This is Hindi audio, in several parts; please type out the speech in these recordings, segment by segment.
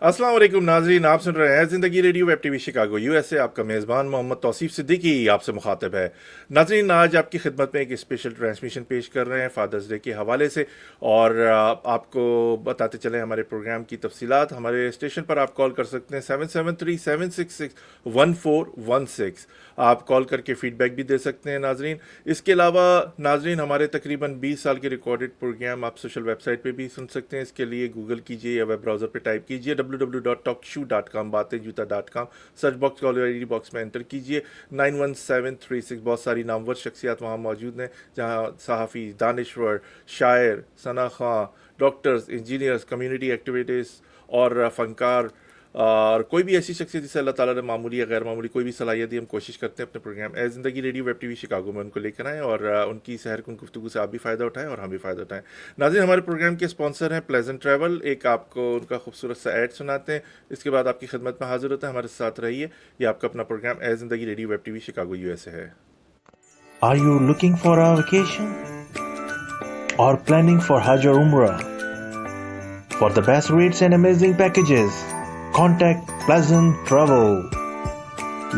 अस्सलाम वालेकुम नाजरीन, आप सुन रहे हैं ज़िंदगी radio web TV Chicago USA. आपका मेज़बान मोहम्मद तौसीफ सिद्दीकी आपसे मुखातिब है। नाजरीन, आज आपकी खिदमत में एक स्पेशल ट्रांसमिशन पेश कर रहे हैं फादर्स डे के हवाले से। और आपको बताते चलें हमारे प्रोग्राम की तफसीलात। हमारे स्टेशन पर आप कॉल कर सकते हैं 773-766-1416। आप कॉल करके फ़ीडबैक भी दे सकते हैं नाजरीन। इसके अलावा नाजरीन, हमारे तकरीबन 20 साल के रिकॉर्डेड प्रोग्राम आप सोशल वेबसाइट पे भी सुन सकते हैं। इसके लिए गूगल कीजिए या वेब ब्राउज़र पे टाइप कीजिए www.talkshoe.com, बातें जूता .com। Search box caller box में एंटर कीजिए 91736। बहुत सारी नामवर शख्सियात वहाँ मौजूद हैं, जहाँ सहाफ़ी, दानश्वर, शायर, सना खां, डॉक्टर्स, इंजीनियर्स, कम्युनिटी एक्टिविटीज़ और फ़नकार और कोई भी ऐसी शख्सियत जिसे अल्लाह ताला ने मामूली या गैर मामूली कोई भी सलाहियत दी, हम कोशिश करते हैं अपने प्रोग्राम ए ज़िंदगी रेडियो वेब टीवी शिकागो में उनको लेकर आएँ और उनकी सहर कुन गुफ्तगू से आप भी फ़ायदा उठाएँ और हम भी फ़ायदा उठाएँ। नाज़रीन, हमारे प्रोग्राम के स्पॉन्सर हैं प्लेजेंट ट्रैवल। एक आपको उनका खूबसूरत सा ऐड सुनाते हैं, इसके बाद आपकी खिदमत में हाजिर होता है। हमारे साथ रहिए। ये आपका अपना प्रोग्राम ए ज़िंदगी radio web TV Chicago USA है। Are you looking for a vacation or planning for Hajj or Umrah? For the best rates and amazing packages, contact Pleasant Travel,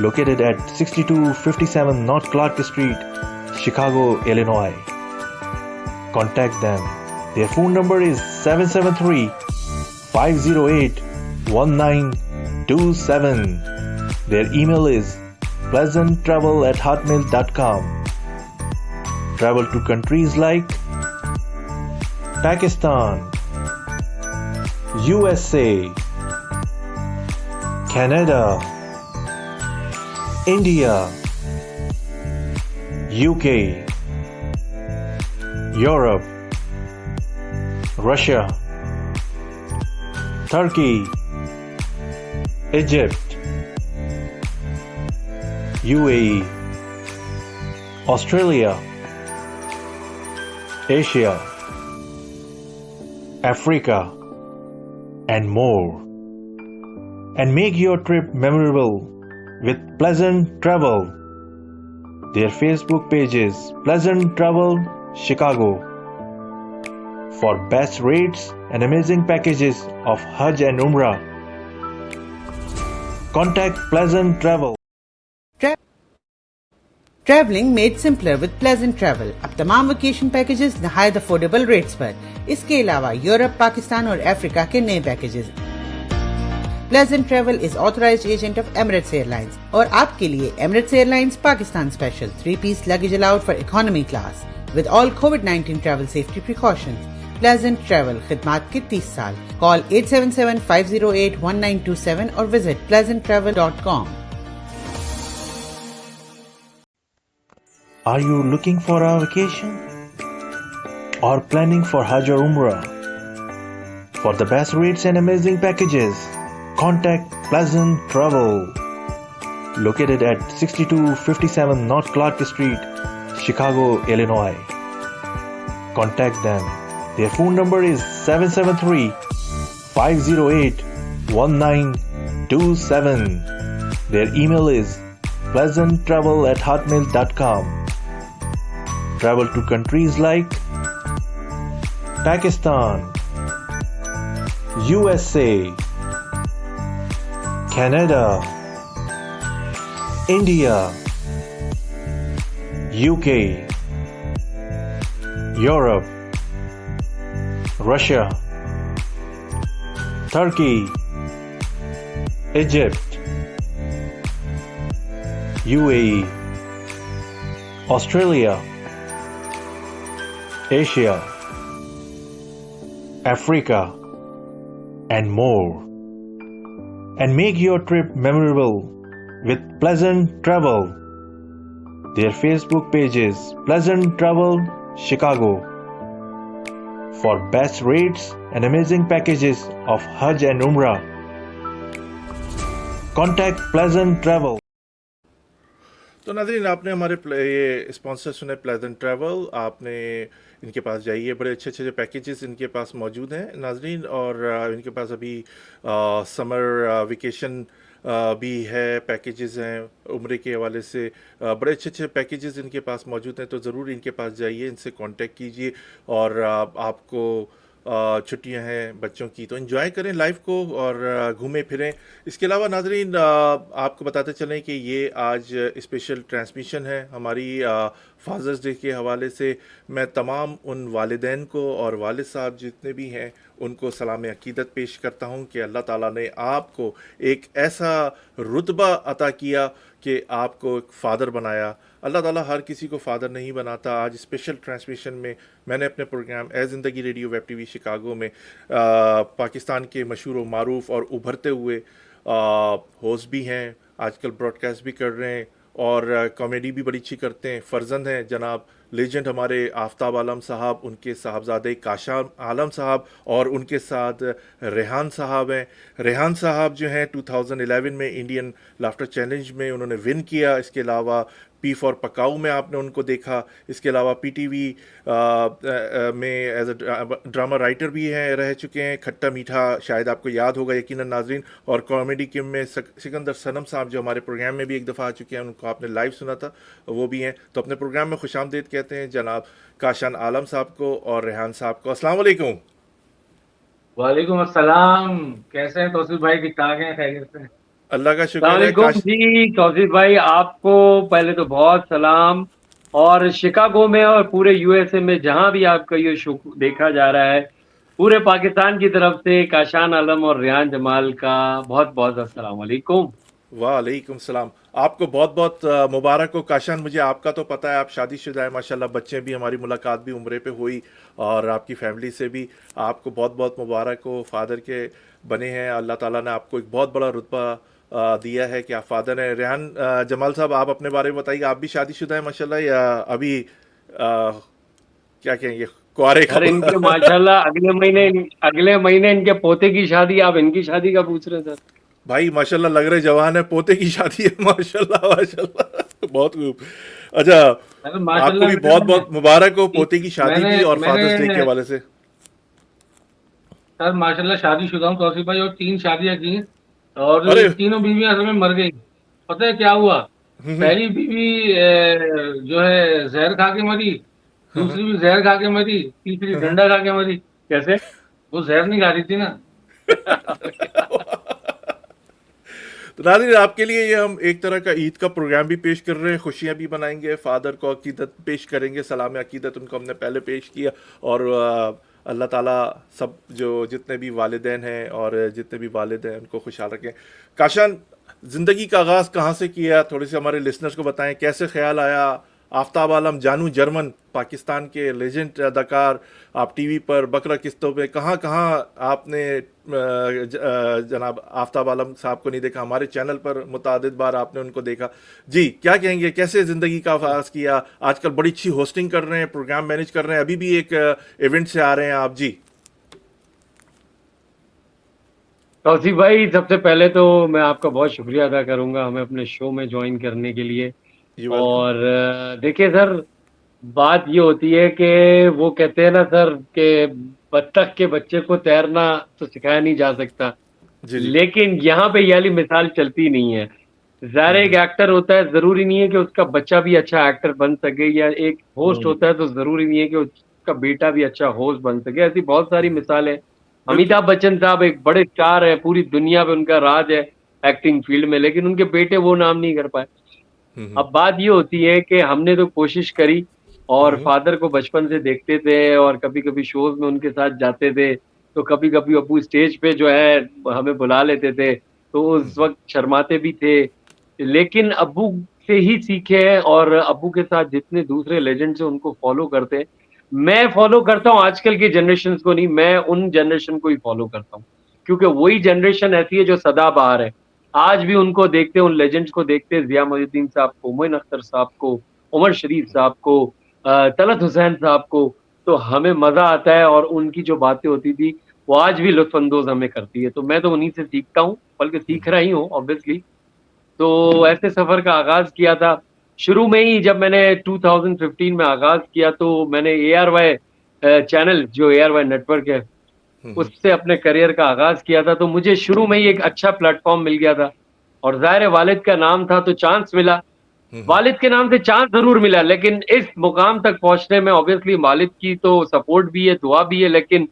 located at 6257 North Clark Street, Chicago, Illinois. Contact them. Their phone number is 773-508-1927. Their email is pleasanttravel@hotmail.com. Travel to countries like Pakistan, USA, Canada, India, UK, Europe, Russia, Turkey, Egypt, UAE, Australia, Asia, Africa, and more. And make your trip memorable with Pleasant Travel. Their Facebook page is Pleasant Travel Chicago. For best rates and amazing packages of Hajj and Umrah, contact Pleasant Travel. Travelling made simpler with pleasant travel. अब तमाम वेकेशन पैकेजेस नहायत अफोर्डेबल रेट्स पर। इसके अलावा यूरोप, पाकिस्तान और अफ्रीका के नए packages. Pleasant travel is authorised agent of Emirates Airlines और आपके लिए Emirates Airlines Pakistan special 3-piece luggage allowed for economy class with all कोविड-19 travel safety precautions. Pleasant travel खिदमात के 30 साल। कॉल 877-508-1927 और visit pleasanttravel.com। Are you looking for a vacation or planning for Hajj or Umrah? For the best rates and amazing packages, contact Pleasant Travel, located at 6257 North Clark Street, Chicago, Illinois. Contact them. Their phone number is 773-508-1927. Their email is pleasanttravel@hotmail.com. Travel to countries like Pakistan, USA, Canada, India, UK, Europe, Russia, Turkey, Egypt, UAE, Australia, Asia, Africa, and more. And make your trip memorable with Pleasant Travel. Their Facebook page is Pleasant Travel Chicago. For best rates and amazing packages of Hajj and Umrah, contact Pleasant Travel. तो नाज़रीन, आपने हमारे ये स्पॉन्सर सुने प्लेजेंट ट्रैवल। आपने इनके पास जाइए, बड़े अच्छे अच्छे पैकेजेस इनके पास मौजूद हैं नाज़रीन। और इनके पास अभी समर वेकेशन भी है, पैकेजेस हैं उम्रे के हवाले से। बड़े अच्छे अच्छे पैकेजेस इनके पास मौजूद हैं, तो ज़रूर इनके पास जाइए, इनसे कांटेक्ट कीजिए और आपको छुट्टियां हैं बच्चों की, तो एंजॉय करें लाइफ को और घूमें फिरें। इसके अलावा नाजरीन, आपको बताते चलें कि ये आज स्पेशल ट्रांसमिशन है हमारी फादर्स डे के हवाले से। मैं तमाम उन वालिदैन को और वालिद साहब जितने भी हैं उनको सलाम अकीदत पेश करता हूँ कि अल्लाह ताला ने आपको एक ऐसा रुतबा अता किया कि आपको एक फ़ादर बनाया। अल्लाह ताला हर किसी को फ़ादर नहीं बनाता। आज स्पेशल ट्रांसमिशन में मैंने अपने प्रोग्राम ए ज़िंदगी रेडियो वेब टीवी शिकागो में पाकिस्तान के मशहूर व मारूफ और उभरते हुए होस्ट भी हैं, आजकल ब्रॉडकास्ट भी कर रहे हैं और कॉमेडी भी बड़ी अच्छी करते हैं। फ़र्जंद हैं जनाब लेजेंड हमारे आफ्ताब आलम साहब, उनके साहबजादे काशान आलम साहब और उनके साथ रेहान साहब हैं। रेहान साहब जो हैं 2011 में इंडियन लाफ्टर चैलेंज में उन्होंने विन किया। इसके अलावा पी फॉर पकाऊ में आपने उनको देखा। इसके अलावा पीटीवी में एज अ ड्रामा राइटर भी हैं, रह चुके हैं। खट्टा मीठा शायद आपको याद होगा यकीनन नाजरीन। और कॉमेडी किंग में सिकंदर सनम साहब जो हमारे प्रोग्राम में भी एक दफ़ा आ चुके हैं, उनको आपने लाइव सुना था, वो भी हैं। तो अपने प्रोग्राम में खुशामदीद कहते हैं जनाब काशान आलम साहब को और रेहान साहब को। अस्सलाम वालेकुम। वालेकुम अस्सलाम। कैसे हैं तौसीफ भाई? ठीक ठाक हैं, खैरियत से? अल्लाह का शुक्र है। सलामकुम जी तौसीफ भाई, आपको पहले तो बहुत सलाम। और शिकागो में और पूरे यूएसए में जहां भी आपका ये शो देखा जा रहा है, पूरे पाकिस्तान की तरफ से काशान आलम और रेहान जमाल का बहुत बहुत अस्सलाम वालेकुम। वालेकुम सलाम। आपको बहुत बहुत मुबारक हो काशान। मुझे आपका तो पता है, आप शादीशुदा है माशाल्लाह, बच्चे भी, हमारी मुलाकात भी उम्रे पे हुई और आपकी फैमिली से भी। आपको बहुत बहुत मुबारक हो, फादर के बने हैं। अल्लाह ताला ने आपको एक बहुत बड़ा रुतबा दिया है कि आप फादर हैं। रेहान जमाल साहब, आप अपने बारे में बताइए, आप भी शादीशुदा हैं माशाल्लाह या अभी क्या कहेंगे कुआरे का? अरे इनके माशाल्लाह अगले महीने इनके पोते की शादी, आप इनकी शादी का पूछ रहे थे? भाई माशाल्लाह लग रहे जवान है, पोते की शादी है, माशाल्लाह माशाल्लाह, बहुत खूब। अच्छा, आपको भी बहुत बहुत मुबारक हो पोते की शादी भी और फादर्स डे के हवाले से। सर माशाल्लाह शादीशुदा हूँ तौसीफ भाई, और 3 शादियां की और अरे तीनों बीवियां असल में मर गई। पता है क्या हुआ? पहली बीवी जो है जहर खा के मरी, दूसरी भी जहर खा के मरी, तीसरी डंडा खा के मरी। कैसे? वो जहर नहीं खा रही थी ना। तो नाज़रीन, आपके लिए ये हम एक तरह का ईद का प्रोग्राम भी पेश कर रहे हैं, खुशियां भी बनाएंगे, फादर को अकीदत पेश करेंगे, सलाम अकीदत उनको हमने पहले पेश किया। और अल्लाह ताला सब जो जितने भी वालिदैन हैं और जितने भी वालिद हैं उनको खुशहाल रखें। काशान, ज़िंदगी का आगाज़ कहाँ से किया, थोड़े से हमारे लिसनर्स को बताएं, कैसे ख्याल आया? आफ्ताब आलम जानू जर्मन, पाकिस्तान के लेजेंड अदाकार, आप टीवी पर बकरा किस्तों पे कहाँ कहाँ आपने जनाब आफ्ताब आलम साहब को नहीं देखा, हमारे चैनल पर मुतादिद बार आपने उनको देखा। जी, क्या कहेंगे, कैसे ज़िंदगी का आगाज़ किया? आजकल बड़ी अच्छी होस्टिंग कर रहे हैं, प्रोग्राम मैनेज कर रहे हैं, अभी भी एक इवेंट से आ रहे हैं आप। जी तौसीफ भाई, सबसे पहले तो मैं आपका बहुत शुक्रिया अदा करूंगा हमें अपने शो में ज्वाइन करने के लिए। और देखिए सर, बात ये होती है कि वो कहते हैं ना सर कि बत्तख के बच्चे को तैरना तो सिखाया नहीं जा सकता, जी जी। लेकिन यहाँ पे ये वाली मिसाल चलती नहीं है। ज़ाहिर एक एक्टर होता है, जरूरी नहीं है कि उसका बच्चा भी अच्छा एक्टर बन सके, या एक होस्ट होता है तो जरूरी नहीं है कि उसका बेटा भी अच्छा होस्ट बन सके। ऐसी बहुत सारी मिसालें। अमिताभ बच्चन साहब एक बड़े स्टार है, पूरी दुनिया में उनका राज है एक्टिंग फील्ड में, लेकिन उनके बेटे वो नाम नहीं कर पाए। अब बात ये होती है कि हमने तो कोशिश करी, और फादर को बचपन से देखते थे और कभी कभी शोज में उनके साथ जाते थे, तो कभी कभी अब्बू स्टेज पे जो है हमें बुला लेते थे, तो उस वक्त शर्माते भी थे, लेकिन अब्बू से ही सीखे हैं। और अब्बू के साथ जितने दूसरे लेजेंड्स हैं उनको फॉलो करते हैं। मैं फॉलो करता हूँ आजकल की जनरेशन को नहीं, मैं उन जनरेशन को ही फॉलो करता हूँ, क्योंकि वही जनरेशन ऐसी है जो सदाबहार है। आज भी उनको देखते हैं, उन लेजेंड्स को देखते हैं, जिया मोइनुद्दीन साहब को, मोइन अख्तर साहब को, उमर शरीफ साहब को, तलत हुसैन साहब को, तो हमें मजा आता है। और उनकी जो बातें होती थी वो आज भी लुत्फानंदोज हमें करती है, तो मैं तो उन्हीं से सीखता हूँ, बल्कि सीख रहा ही हूँ ऑब्वियसली। तो ऐसे सफर का आगाज किया था शुरू में ही, जब मैंने 2015 में आगाज किया तो मैंने ARY चैनल, जो ARY नेटवर्क है, उससे अपने करियर का आगाज किया था। तो मुझे शुरू में ही एक अच्छा प्लेटफॉर्म मिल गया था, और जाहिर है वालिद का नाम था तो चांस मिला। वालिद के नाम से चांस जरूर मिला, लेकिन इस मुकाम तक पहुंचने में ऑब्वियसली वालिद की तो सपोर्ट भी है, दुआ भी है, लेकिन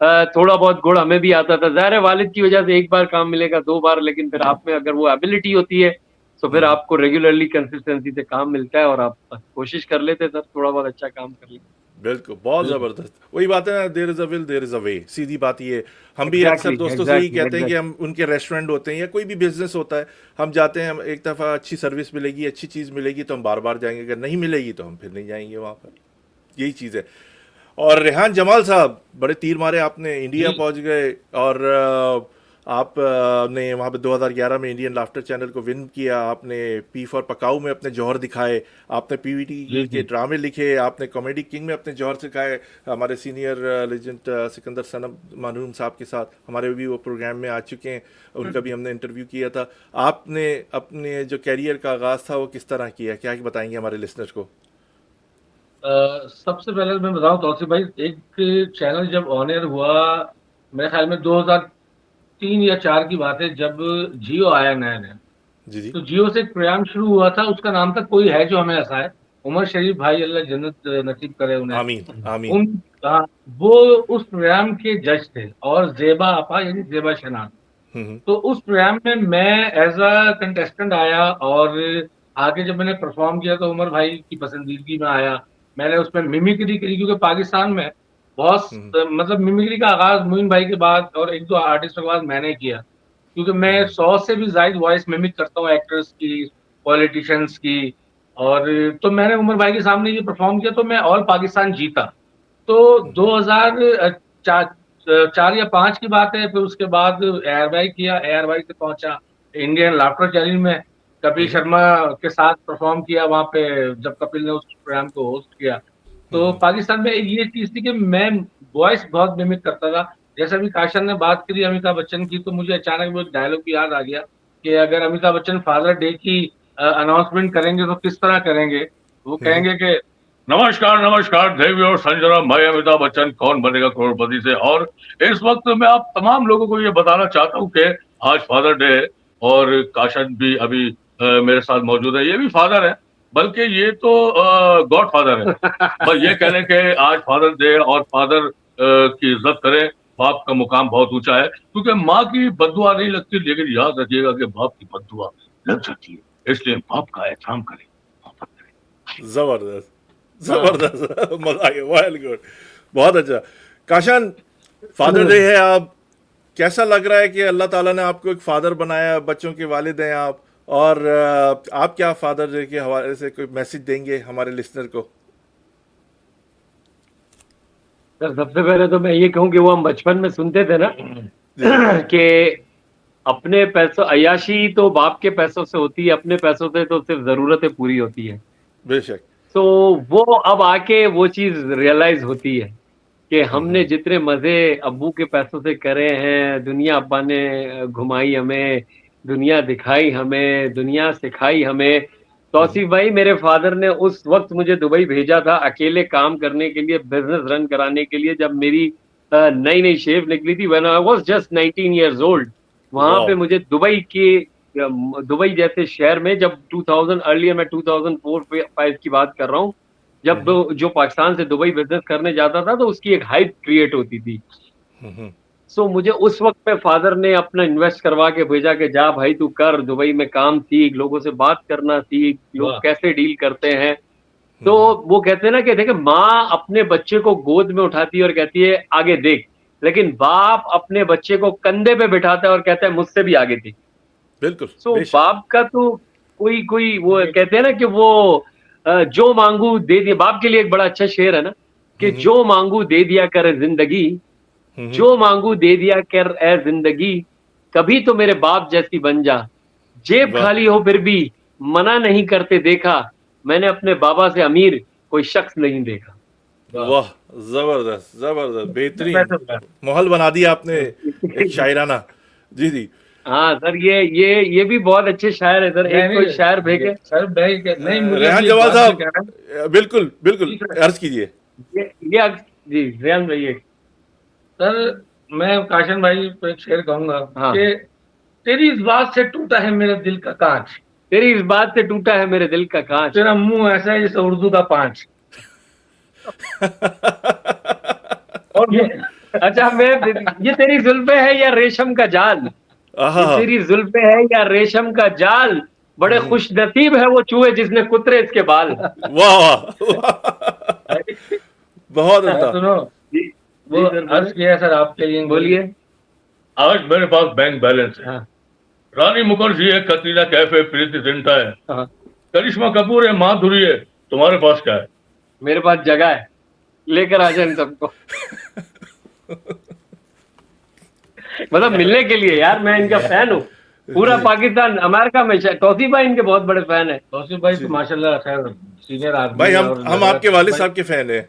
थोड़ा बहुत गुड़ हमें भी आता था। ज़ाहिर है वालिद की वजह से एक बार काम मिलेगा, 2 बार, लेकिन फिर आप में अगर वो एबिलिटी होती है, तो फिर आपको रेगुलरली कंसिस्टेंसी से काम मिलता है और आप बस कोशिश कर लेते सर, थोड़ा बहुत अच्छा काम कर लेते। बिल्कुल, बहुत ज़बरदस्त। वही बात है ना, there is a will there is a way, सीधी बात ये है। हम भी अक्सर एग्ज़ैक्टली, दोस्तों से यही एग्ज़ैक्टली, कहते हैं कि एग्ज़ैक्टली। हम उनके रेस्टोरेंट होते हैं या कोई भी बिज़नेस होता है, हम जाते हैं, हम एक दफ़ा अच्छी सर्विस मिलेगी, अच्छी चीज़ मिलेगी तो हम बार-बार जाएँगे, अगर नहीं मिलेगी तो हम फिर नहीं जाएँगे वहाँ पर। यही चीज़ है। और रेहान जमाल साहब, बड़े तीर मारे आपने, इंडिया जी। पहुंच गए और आप ने वहाँ पे 2011 में इंडियन लाफ्टर चैनल को विन किया, आपने पी फॉर पकाऊ में अपने जौहर दिखाए, आपने पीवीटी जी, के जी। ड्रामे लिखे, आपने कॉमेडी किंग में अपने जौहर सिखाए, हमारे सीनियर लेजेंड सिकंदर सनम मानूम साहब के साथ हमारे भी वो प्रोग्राम में आ चुके हैं, उनका भी हमने इंटरव्यू किया था। आपने अपने जो कैरियर का आगाज़ था वो किस तरह किया, क्या बताएंगे हमारे लिसनर्स को? सबसे पहले मैं बताऊं तौसीफ भाई, एक चैनल जब ऑन एयर हुआ, मेरे ख्याल में 2003 या 4 की बात है, जब जियो आया नया नया। जी जी। तो जियो से एक प्रोग्राम शुरू हुआ था, उसका नाम था कोई है जो हमें हंसाए। उमर शरीफ भाई, अल्लाह जन्नत नसीब करे उन्हें। आमीन आमीन। उन हाँ, वो उस प्रोग्राम के जज थे, और जेबा आपा यानी जेबा शनान। हम्म। तो उस प्रोग्राम में मैं एज अ कंटेस्टेंट आया, और आगे जब मैंने परफॉर्म किया तो उमर भाई की पसंदीदगी में आया। मैंने उसमें मिमिक्री करी, क्योंकि पाकिस्तान में बहुत हम्म। मतलब मिमिक्री का आगाज मोइन भाई के बाद और एक दो आर्टिस्टों के बाद मैंने किया, क्योंकि मैं हम्म। 100 से भी ज्यादा वॉइस मिमिक करता हूँ, एक्टर्स की, पॉलिटिशियंस की। और तो मैंने उमर भाई के सामने ये परफॉर्म किया, तो मैं ऑल पाकिस्तान जीता। तो 2004 4 या 5 की बात है। फिर उसके बाद एयरवाई किया, एयरवाई से पहुंचा इंडियन लाफ्टर चैनल में, कपिल हम्म। शर्मा के साथ परफॉर्म किया वहां पे, जब कपिल ने उस प्रोग्राम को होस्ट किया। तो हम्म। पाकिस्तान में ये चीज थी कि मैं वॉइस बहुत मिमिक करता था। जैसे अभी काशन ने बात करी अमिताभ बच्चन की, तो मुझे अचानक वो एक डायलॉग भी याद आ गया कि अगर अमिताभ बच्चन फादर डे की अनाउंसमेंट करेंगे तो किस तरह करेंगे। वो हम्म। कहेंगे कि नमस्कार नमस्कार देवी और संजना, मैं अमिताभ बच्चन कौन बनेगा करोड़पति से। और इस वक्त मैं आप तमाम लोगों को ये बताना चाहता हूँ कि आज फादर डे है, और काशन भी अभी मेरे साथ मौजूद है, ये भी फादर है, बल्कि ये तो गॉड फादर है। बस ये कह लें कि आज फादर डे, और फादर की इज्जत करें। बाप का मुकाम बहुत ऊंचा है, क्योंकि माँ की बद्दुआ नहीं लगती, लेकिन याद रखिएगा कि बाप की बद्दुआ लग सकती है, इसलिए बाप का एहतराम करें, मोहब्बत करें। जबरदस्त हाँ। जबरदस्त। मजा आ गया, वेल गुड, बहुत अच्छा। काशन, फादर हाँ। डे है, आप कैसा लग रहा है कि अल्लाह ताला ने आपको एक फादर बनाया, बच्चों के वालिद हैं आप, और आप क्या फादर डे के हवाले से कोई मैसेज देंगे हमारे लिसनर को? सर सबसे पहले तो मैं ये कहूँ कि वो हम बचपन में सुनते थे ना जी जी। कि अपने पैसों अय्याशी तो बाप के पैसों से होती है, अपने पैसों से तो सिर्फ जरूरतें पूरी होती है। बेशक। तो वो अब आके वो चीज रियलाइज होती है कि हमने जितने मजे अब्बू के पैसों से करे हैं, दुनिया अब्बा ने घुमाई हमें, दुनिया दिखाई हमें, दुनिया सिखाई हमें। तौसीफ भाई, मेरे फादर ने उस वक्त मुझे दुबई भेजा था अकेले काम करने के लिए, बिजनेस रन कराने के लिए, जब मेरी नई नई शेव निकली थी, when I was just 19 years old। वहां वाह। पे मुझे दुबई जैसे शहर में, जब 2000 अर्लियर, मैं 2004-5 की बात कर रहा हूँ, जब जो पाकिस्तान से दुबई बिजनेस करने जाता था तो उसकी एक हाइप क्रिएट होती थी। सो मुझे उस वक्त में फादर ने अपना इन्वेस्ट करवा के भेजा कि जा भाई तू कर, दुबई में काम सीख, लोगों से बात करना सीख, लोग वाह। कैसे डील करते हैं। तो वो कहते हैं ना कि देखे, माँ अपने बच्चे को गोद में उठाती है और कहती है आगे देख, लेकिन बाप अपने बच्चे को कंधे पे बिठाता है और कहता है मुझसे भी आगे देख। बिल्कुल सो बेशक। बाप का तो कोई कोई वो कहते हैं ना कि वो जो मांगू दे दिया। बाप के लिए एक बड़ा अच्छा शेर है ना कि जो मांगू दे दिया कर जिंदगी, जो मांगू दे दिया कर ए जिंदगी, कभी तो मेरे बाप जैसी बन जा। जेब वाह खाली हो फिर भी मना नहीं करते देखा, मैंने अपने बाबा से अमीर कोई शख्स नहीं देखा। वाह। वाह, जबरदस्त जबरदस्त, बेहतरीन। वैसे होता है। माहौल बना दिया आपने एक शायराना। जी जी। हाँ सर, ये भी बहुत अच्छे शायर है सर। एक कोई शायर भेजे। सर नहीं, मुझे रेहान अभी एक जवाल बात जो कह रहा हूँ। साहब, बिल्कुल बिल्कुल, जी सर। अर्ज कीजिए। जी रेहान भाई, ये सर, मैं काशन भाई को एक शेर कहूंगा हाँ, कि तेरी इस बात से टूटा है मेरे दिल का कांच, तेरी इस बात से टूटा है मेरे दिल का कांच। तेरा मुंह ऐसा है जैसे उर्दू का 5। और अच्छा मैं, ये तेरी जुल्फे है या रेशम का जाल, ये आहा, तेरी जुल्फे है या रेशम का जाल, बड़े खुश नसीब है वो चूहे जिसने कुतरे इसके बाल। वाह वाह वाह, बहुत उम्दा। सुनो, जी वो जी सर अर्ज बोले, किया है सर आपके लिए। बोलिए। आज मेरे पास बैंक बैलेंस है। हाँ रानी मुखर्जी है, कतरीना कैफ है, प्रीति जिंटा है, हाँ, करिश्मा कपूर है, माधुरी है। तुम्हारे पास क्या है? मेरे पास जगह है, लेकर आ जाए इन सबको। मतलब मिलने के लिए यार, मैं इनका फैन हूँ। पूरा जी पाकिस्तान, अमेरिका में तौसीफ भाई इनके बहुत बड़े फैन है। तौसीफ भाई जी तो जी। माशाल्लाह खैर सीनियर आदमी भाई है, हम और हम लग रहा आपके है वालिद भाई साहब के फैन हैं।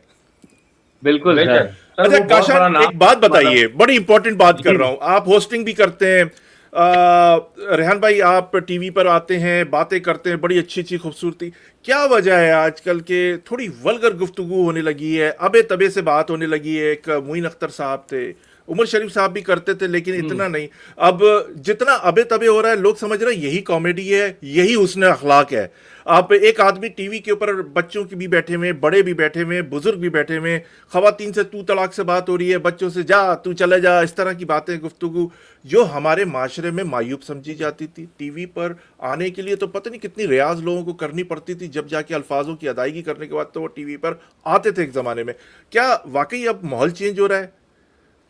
बिल्कुल सर। बेशक सर, अच्छा वो बहुत काशान, बड़ा नाम एक बात मतलब। बताइए, बड़ी इंपॉर्टेंट बात कर जी रहा हूं, आप होस्टिंग भी करते हैं। रेहान भाई, आप टीवी पर आते हैं, बातें करते हैं, बड़ी अच्छी अच्छी खूबसूरती। क्या वजह है आजकल के थोड़ी वल्गर गुफ्तगू होने लगी है, अबे तबे से बात होने लगी है? एक मोइन अख्तर साहब थे, उमर शरीफ साहब भी करते थे, लेकिन इतना नहीं। अब जितना अबे तबे हो रहा है, लोग समझ रहे हैं यही कॉमेडी है, यही उसने अखलाक है। आप एक आदमी टीवी के ऊपर, बच्चों की भी बैठे हुए, बड़े भी बैठे हुए, बुजुर्ग भी बैठे हुए, खवातीन से तू तलाक से बात हो रही है, बच्चों से जा तू चले जा, इस तरह की बातें, गुफ्तगू जो हमारे माशरे में मायूब समझी जाती थी, टीवी पर आने के लिए तो पता नहीं कितनी रियाज लोगों को करनी पड़ती थी, जब जाके अल्फाजों की अदायगी करने के बाद तो वो टीवी पर आते थे एक ज़माने में। क्या वाकई अब माहौल चेंज हो रहा है?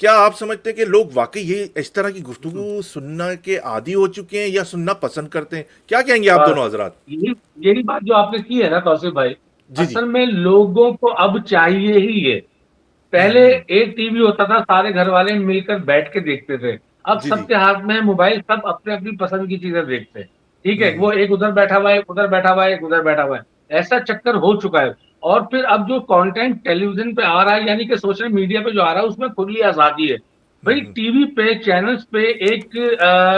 क्या आप समझते हैं कि लोग वाकई ये इस तरह की गुफ्तगू सुनना के आदी हो चुके हैं या सुनना पसंद करते हैं? क्या कहेंगे आप बस दोनों हजरात? यही यही बात जो आपने की है ना तौसीफ भाई, जी जी। असल में लोगों को अब चाहिए ही ये। पहले एक टीवी होता था, सारे घर वाले मिलकर बैठ के देखते थे। अब जी जी। सबके हाथ में है मोबाइल, सब अपने अपनी पसंद की चीजें देखते हैं। ठीक है, हम्म वो एक उधर बैठा हुआ है, एक उधर बैठा हुआ है, एक उधर बैठा हुआ है। ऐसा चक्कर हो चुका है। और फिर अब जो कंटेंट टेलीविजन पे आ रहा है, यानी कि सोशल मीडिया पे जो आ रहा है, उसमें खुली आजादी है। भाई टीवी पे चैनल्स पे एक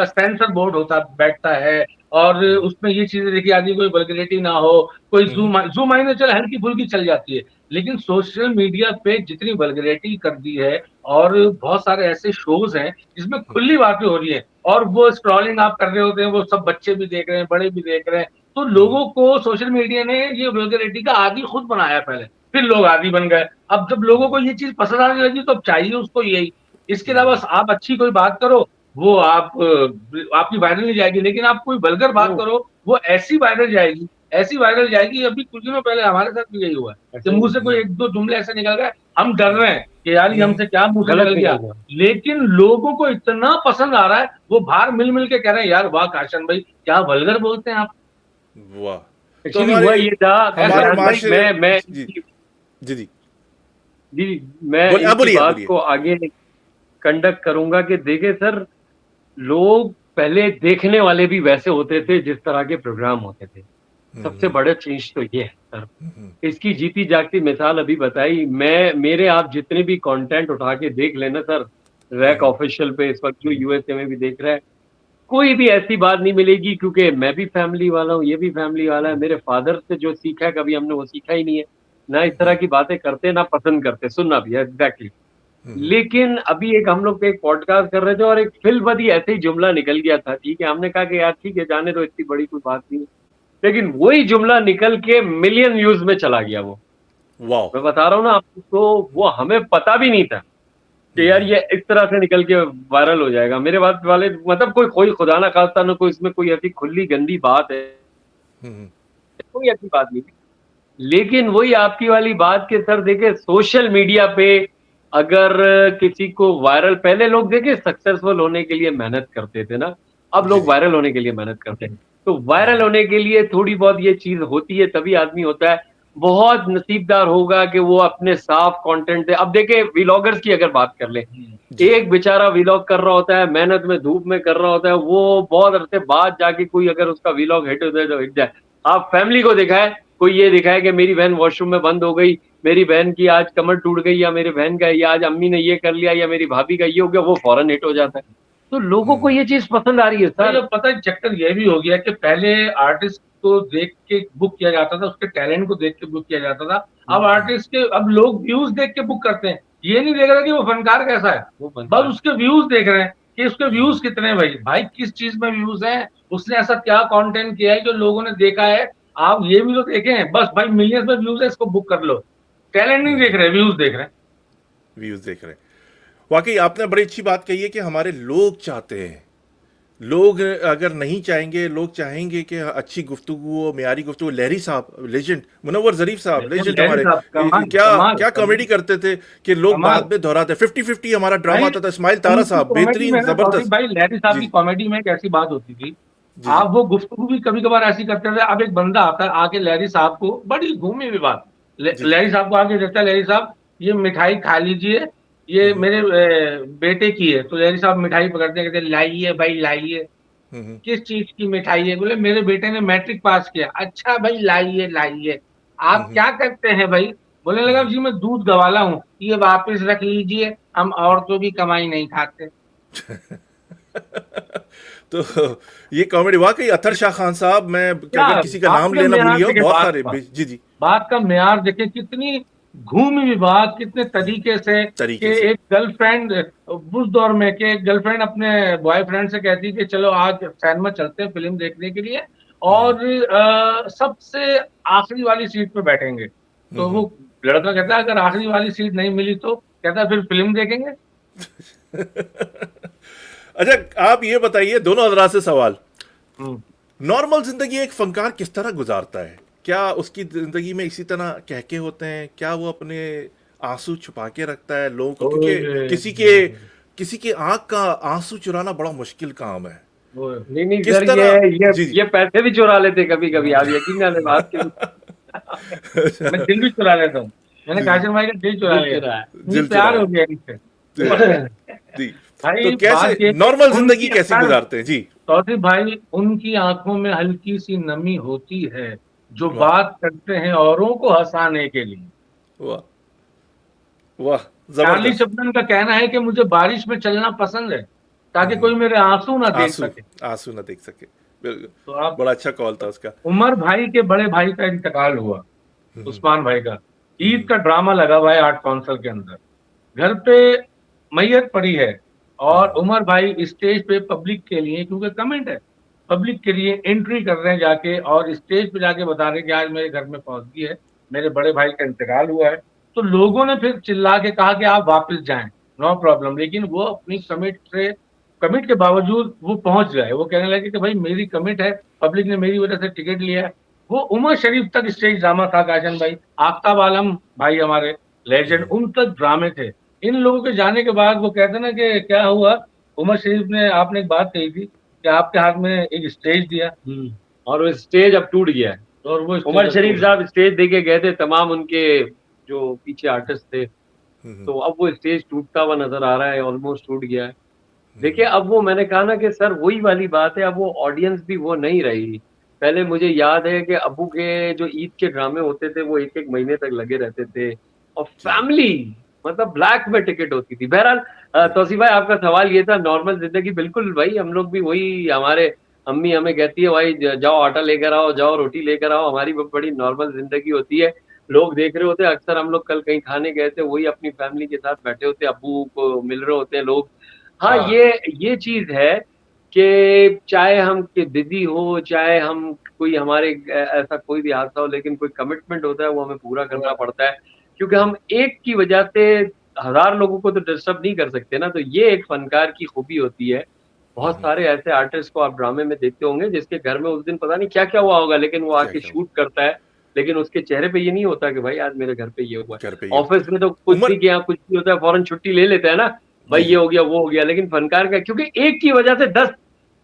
सेंसर बोर्ड होता बैठता है, और उसमें ये चीजें देखी जाती है, कोई वल्गैरिटी ना हो, कोई जूम जूम आई ना, चल हल्की फुल्की चल जाती है। लेकिन सोशल मीडिया पे जितनी वल्गैरिटी कर दी है, और बहुत सारे ऐसे शोज हैं जिसमें खुली बातें हो रही है, और वो स्क्रॉलिंग आप कर रहे होते हैं, वो सब बच्चे भी देख रहे हैं, बड़े भी देख रहे हैं। तो लोगों को सोशल मीडिया ने ये वल्गैरिटी का आदी खुद बनाया पहले, फिर लोग आदी बन गए। अब जब लोगों को ये चीज पसंद आने लगी, तो अब चाहिए उसको यही। इसके अलावा आप अच्छी कोई बात करो, वो आपकी वायरल नहीं जाएगी, लेकिन आप कोई वल्गर बात करो, वो ऐसी वायरल जाएगी, ऐसी वायरल जाएगी। अभी कुछ दिनों पहले हमारे साथ भी यही हुआ है कि मुंह से कोई एक दो जुमले ऐसे निकल गए, हम डर रहे हैं कि यार ये हमसे क्या मुंह से गलत निकल गया। निकल गया। लेकिन लोगों को इतना पसंद आ रहा है, वो बाहर मिल मिल के कह रहे हैं, यार वाह काशन भाई, क्या वल्गर बोलते हैं आप। वाह। तो एक्चुअली हुआ ये था हमारे रेहान भाई, माशरे, मैं जी जी जी, जी मैं बोलिए, इनकी बोलिए बात बोलिए। को आगे कंडक्ट करूंगा कि देखिए सर, लोग पहले देखने वाले भी वैसे होते थे जिस तरह के प्रोग्राम होते थे। सबसे बड़ा चेंज तो ये है सर, इसकी जीती जागती मिसाल अभी बताई। मैं, मेरे आप जितने भी कंटेंट उठा के देख लेना सर, रैक ऑफिशियल पे इस वक्त जो यूएसए में भी देख रहा है, कोई भी ऐसी बात नहीं मिलेगी, क्योंकि मैं भी फैमिली वाला हूँ, ये भी फैमिली वाला है। मेरे फादर से जो सीखा है, कभी हमने वो सीखा ही नहीं है। ना इस तरह की बातें करते, ना पसंद करते, सुनना भी है एग्जैक्टली। लेकिन अभी एक हम लोग पे एक पॉडकास्ट कर रहे थे, और एक फिल्म ऐसे ही जुमला निकल गया था। ठीक है, हमने कहा कि यार ठीक है, जाने दो, इतनी बड़ी कोई बात नहीं है। लेकिन वही जुमला निकल के मिलियन व्यूज में चला गया वो। वाह। मैं बता रहा हूँ ना आपको, तो वो हमें पता भी नहीं था कि यार ये इस तरह से निकल के वायरल हो जाएगा। मेरे बात वाले मतलब कोई कोई खुदा ना खास्ता ना कोई इसमें कोई ऐसी खुली गंदी बात है, कोई ऐसी बात नहीं थी। लेकिन वही आपकी वाली बात के सर, देखे सोशल मीडिया पे अगर किसी को वायरल, पहले लोग देखे सक्सेसफुल होने के लिए मेहनत करते थे ना, अब जी लोग जी। वायरल होने के लिए मेहनत करते हैं। तो वायरल होने के लिए थोड़ी बहुत ये चीज होती है, तभी आदमी होता है। बहुत नसीबदार होगा कि वो अपने साफ कंटेंट दे। अब देखे व्लॉगर्स की अगर बात कर ले, जी एक बेचारा व्लॉग कर रहा होता है, मेहनत में धूप में कर रहा होता है, वो बहुत अरसे बाद जाके कोई अगर उसका व्लॉग हिट हो जाए तो हिट जाए। आप फैमिली को दिखाए, कोई ये दिखाए कि मेरी बहन वॉशरूम में बंद हो गई, मेरी बहन की आज कमर टूट गई, या मेरी बहन का, या आज अम्मी ने ये कर लिया, या मेरी भाभी का ये हो गया, वो फौरन हिट हो जाता है। तो लोगों को ये चीज पसंद आ रही है भाई सर। अब पता है चक्कर ये भी हो गया कि पहले आर्टिस्ट को देख के बुक किया जाता था, उसके टैलेंट को देख के बुक किया जाता था। अब आर्टिस्ट के, अब लोग व्यूज देख के बुक करते हैं, ये नहीं देख रहे कि वो फनकार कैसा है, बस उसके व्यूज देख रहे हैं कि उसके व्यूज कितने हैं। भाई भाई किस चीज में व्यूज हैं, उसने ऐसा क्या कंटेंट किया है जो लोगों ने देखा है। आप ये भी तो देखें, बस भाई मिलियंस में व्यूज है, इसको बुक कर लो। टैलेंट नहीं देख रहे, व्यूज देख रहे हैं। व्यूज देख रहे हैं। वाकई आपने बड़ी अच्छी बात कही है कि हमारे लोग चाहते हैं, लोग अगर नहीं चाहेंगे, लोग चाहेंगे कि अच्छी गुफ्तगू हो, म्यारी गुफ्तगू। लहरी साहब लेजेंड, मुनव्वर ज़रीफ साहब बिल्कुल लेजेंड लहरी हमारे, साहब कमाल क्या कमाल क्या कॉमेडी करते थे कि लोग कमाल बाद में दोहराते। 50-50 हमारा ड्रामा भाई। आता था, इस्माइल तारा उनकी साहब कॉमेडी में बेहतरीन, ना तौसीफ जबरदस्त। भाई, लहरी साहब जी की कॉमेडी में एक ऐसी बात होती थी, जी जी। आप वो गुफ्तगू भी कभी कभार ऐसी करते थे। अब एक बंदा आता है आके लहरी साहब को, बड़ी घूमी हुई बात, जी जी। लहरी साहब को आके कहता है, लहरी साहब ये मिठाई खा लीजिए, ये हम्म मेरे बेटे की है। तो लहरी साहब मिठाई पकड़ते हैं, कहते हैं लाइए भाई लाइए। हम्म किस चीज की मिठाई है? बोले मेरे बेटे ने मैट्रिक पास किया। अच्छा भाई लाइए लाइए। आप हम्म क्या करते हैं भाई? बोलने लगा हम्म। जी मैं दूध गवाला हूँ, ये वापस रख लीजिए, हम औरतों की कमाई नहीं खाते। तो ये कॉमेडी वाकई, अतर शाह खान साहब, मैं क्या अगर किसी का बात नाम का लेना भूल म्यार गया हूं, देखे, बहुत बात सारे का जी जी। बात का म्यार देखे, कितनी घूमी हुई बात, कितने तरीके से कि तरीके से। एक गर्लफ्रेंड उस दौर में कि एक गर्लफ्रेंड अपने बॉयफ्रेंड से कहती कि चलो आज सिनेमा चलते हैं फिल्म देखने के लिए, हम्म और सबसे आखिरी वाली सीट पे बैठेंगे। तो हम्म। वो लड़का कहता है अगर आखिरी वाली सीट नहीं मिली तो, कहता है फिर फिल्म देखेंगे। अच्छा, आप ये बताइए, दोनों हजरात से सवाल। हम्म। नॉर्मल जिंदगी एक फनकार किस तरह गुजारता है? क्या उसकी जिंदगी में इसी तरह कहके होते हैं? क्या वो अपने आंसू छुपा के रखता है लोगों को? क्योंकि ओए, किसी के आंख का आंसू चुराना बड़ा मुश्किल काम है। नहीं नहीं किस सर, ये तरह? ये जी जी। ये पैसे भी चुरा लेते कभी कभी, आप यकीन जाने बात के। मैं दिल भी चुरा लेता हूँ। मैंने जी जी। काशिम भाई का दिल चुरा लिया, नहीं दिल प्यार चुराया। हो गया इनसे। जी जी। तो भाई कैसे बात ये कि नॉर्मल जिंदगी उनकी कैसे अगर गुजारते हैं? जी। चौधरी भाई, उनकी आंखों में हल्की सी नमी होती है, जो वाह बात करते हैं औरों को हंसाने के लिए। वाह वाह, चार्ली जबरदस्त। चैपलिन का कहना है कि मुझे बारिश में चलना पसंद है, ताकि हम्म। कोई मेरे आंसू ना देख आंसू, सके। आंसू ना देख सके। बिल्कुल। तो आप, बड़ा अच्छा कॉल था उसका। उमर भाई के बड़े भाई का इंतकाल हुआ, हम्म उस्मान भाई का। ईद हम्म का ड्रामा लगा हुआ है आर्ट काउंसिल के अंदर, घर पे मैयत पड़ी है, और हम्म उमर भाई स्टेज पे पब्लिक के लिए, क्योंकि कमेंट है, पब्लिक के लिए एंट्री कर रहे हैं जाके, और स्टेज पे जाके बता रहे हैं कि आज मेरे घर में पहुंचगी है, मेरे बड़े भाई का इंतकाल हुआ है। तो लोगों ने फिर चिल्ला के कहा कि आप वापस जाएं, नो प्रॉब्लम, लेकिन वो अपनी कमिट के बावजूद वो पहुंच गए। वो कहने लगे कि भाई मेरी कमिट है, पब्लिक ने मेरी वजह से टिकट लिया है। वो उमर शरीफ तक स्टेज ड्रामा था काजन भाई। आफ्ताब आलम भाई हमारे लेजेंड, उन तक ड्रामे थे। इन लोगों के जाने के बाद वो कहते ना कि क्या हुआ, उमर शरीफ ने, आपने एक बात कही थी कि आपके हाथ में एक स्टेज दिया, और वो स्टेज अब टूट गया है। और वो उमर स्टेज शरीफ साहब स्टेज देके गए थे, तमाम उनके जो पीछे आर्टिस्ट थे, हम्म तो अब वो स्टेज टूटता हुआ नजर आ रहा है, ऑलमोस्ट टूट गया है। देखिए, अब वो मैंने कहा ना कि सर वही वाली बात है, अब वो ऑडियंस भी वो नहीं रही। पहले मुझे याद है कि अबू के जो ईद के ड्रामे होते थे वो एक एक महीने तक लगे रहते थे, और जी फैमिली मतलब ब्लैक में टिकट होती थी। बहरहाल तौसीफ भाई, आपका सवाल ये था, नॉर्मल जिंदगी, बिल्कुल भाई, हम लोग भी वही, हमारे अम्मी हमें कहती है भाई जाओ आटा लेकर आओ, जाओ रोटी लेकर आओ, हमारी बड़ी नॉर्मल जिंदगी होती है। लोग देख रहे होते हैं, अक्सर हम लोग कल कहीं खाने गए थे, वही अपनी फैमिली के साथ बैठे होते, अब्बू को मिल रहे होते हैं लोग। हाँ, हाँ। ये चीज है कि चाहे हम कि बिजी हो, चाहे हम कोई हमारे ऐसा कोई भी हादसा हो, लेकिन कोई कमिटमेंट होता है वो हमें पूरा करना पड़ता है, क्योंकि हम एक की वजह से हजार लोगों को तो डिस्टर्ब नहीं कर सकते ना। तो ये एक फनकार की खूबी होती है। बहुत सारे ऐसे आर्टिस्ट को आप ड्रामे में देखते होंगे जिसके घर में उस दिन पता नहीं क्या क्या हुआ होगा, लेकिन वो क्या आके क्या शूट करता है, लेकिन उसके चेहरे पे ये नहीं होता कि भाई आज मेरे घर पे ये हुआ घर पे है। ये ऑफिस में तो कुछ उमर। भी किया, कुछ भी होता है फौरन छुट्टी ले लेते हैं ना, भाई जी ये जी। हो गया वो हो गया, लेकिन फनकार का क्योंकि एक की वजह से 10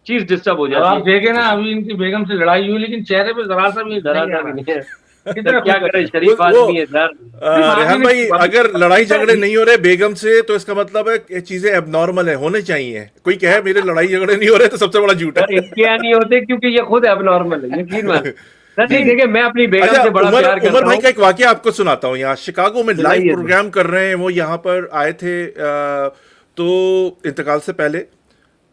चीज डिस्टर्ब हो अब जाती आप है। देखे ना, जी अभी इनकी बेगम से लड़ाई हुई, लेकिन चेहरे पे जरा सा भी जरा नहीं आ सा भी रहा। नहीं है। सर कितना क्या खुश करें, है। शरीफ वो आदमी है सर। सिर्फ आदमी रेहान ने भाई, अभी अगर लड़ाई झगड़े पता नहीं हो रहे बेगम से, तो इसका मतलब है कि चीजें एबनॉर्मल है, होने चाहिए। कोई कहे मेरे लड़ाई झगड़े नहीं हो रहे, तो सबसे बड़ा झूठ सर है। इनके यहाँ नहीं होते क्योंकि ये खुद एबनॉर्मल है, यकीन मान। सर जी। नहीं, देखिए मैं अपनी बेगम अच्छा, से बड़ा उमर प्यार उमर करता भाई हूँ। का एक वाकया आपको सुनाता हूँ। यहाँ शिकागो में लाइव सुनाइए सर। प्रोग्राम कर रहे हैं, वो यहाँ पर आए थे, तो इंतकाल से पहले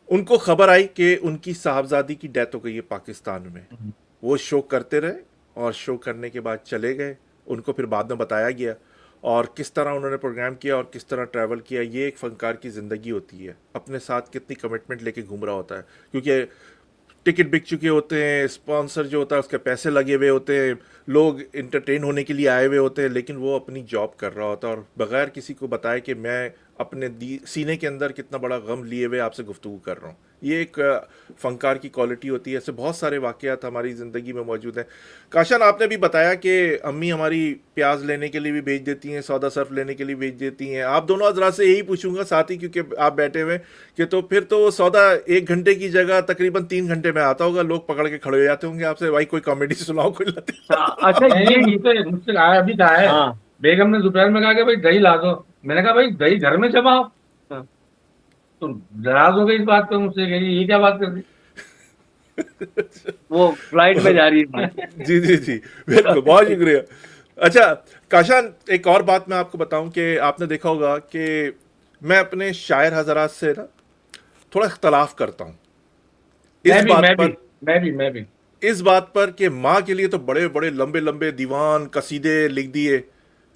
उनको खबर आई कि उनकी साहबजादी की डेथ हो गई है पाकिस्तान में। वो शो करते रहे, और शो करने के बाद चले गए। उनको फिर बाद में बताया गया, और किस तरह उन्होंने प्रोग्राम किया और किस तरह ट्रैवल किया। ये एक फनकार की ज़िंदगी होती है, अपने साथ कितनी कमिटमेंट लेके घूम रहा होता है, क्योंकि टिकट बिक चुके होते हैं, स्पॉन्सर जो होता है उसके पैसे लगे हुए होते हैं, लोग इंटरटेन होने के लिए आए हुए होते हैं, लेकिन वो अपनी जॉब कर रहा होता है, और बगैर किसी को बताए कि मैं अपने सीने के अंदर कितना बड़ा गम लिए हुए आपसे गुफ्तगू कर रहा हूँ। ये एक फनकार की क्वालिटी होती है। ऐसे बहुत सारे वाक़यात हमारी ज़िंदगी में मौजूद हैं। काशन, आपने भी बताया कि अम्मी हमारी प्याज लेने के लिए भी भेज देती हैं, सौदा सर्फ लेने के लिए भेज देती हैं। आप दोनों हज़रात से यही पूछूंगा साथ ही, क्योंकि आप बैठे हुए कि तो फिर तो सौदा 1 घंटे की जगह तकरीबन 3 घंटे में आता होगा। लोग पकड़ के खड़े हो जाते होंगे आपसे, भाई कोई कॉमेडी सुनाओ, कोई लाते। अच्छा, नहीं, ये मुझसे आया अभी कहा है। हाँ बेगम ने दोपहर में कहा कि भाई दही ला दो। मैंने कहा भाई दही घर में जमाओ। हाँ। तो नाराज हो गई इस बात पे मुझसे, कही ये क्या बात कर दी। वो फ्लाइट में जा रही है। जी जी जी, बिल्कुल, बहुत शुक्रिया। अच्छा काशान, एक और बात मैं आपको बताऊं कि आपने देखा होगा कि मैं अपने शायर हजरात से ना थोड़ा इख्तलाफ करता हूं इस बात पर, मैं भी इस बात पर कि माँ के लिए तो बड़े बड़े लंबे लंबे दीवान कसीदे लिख दिए।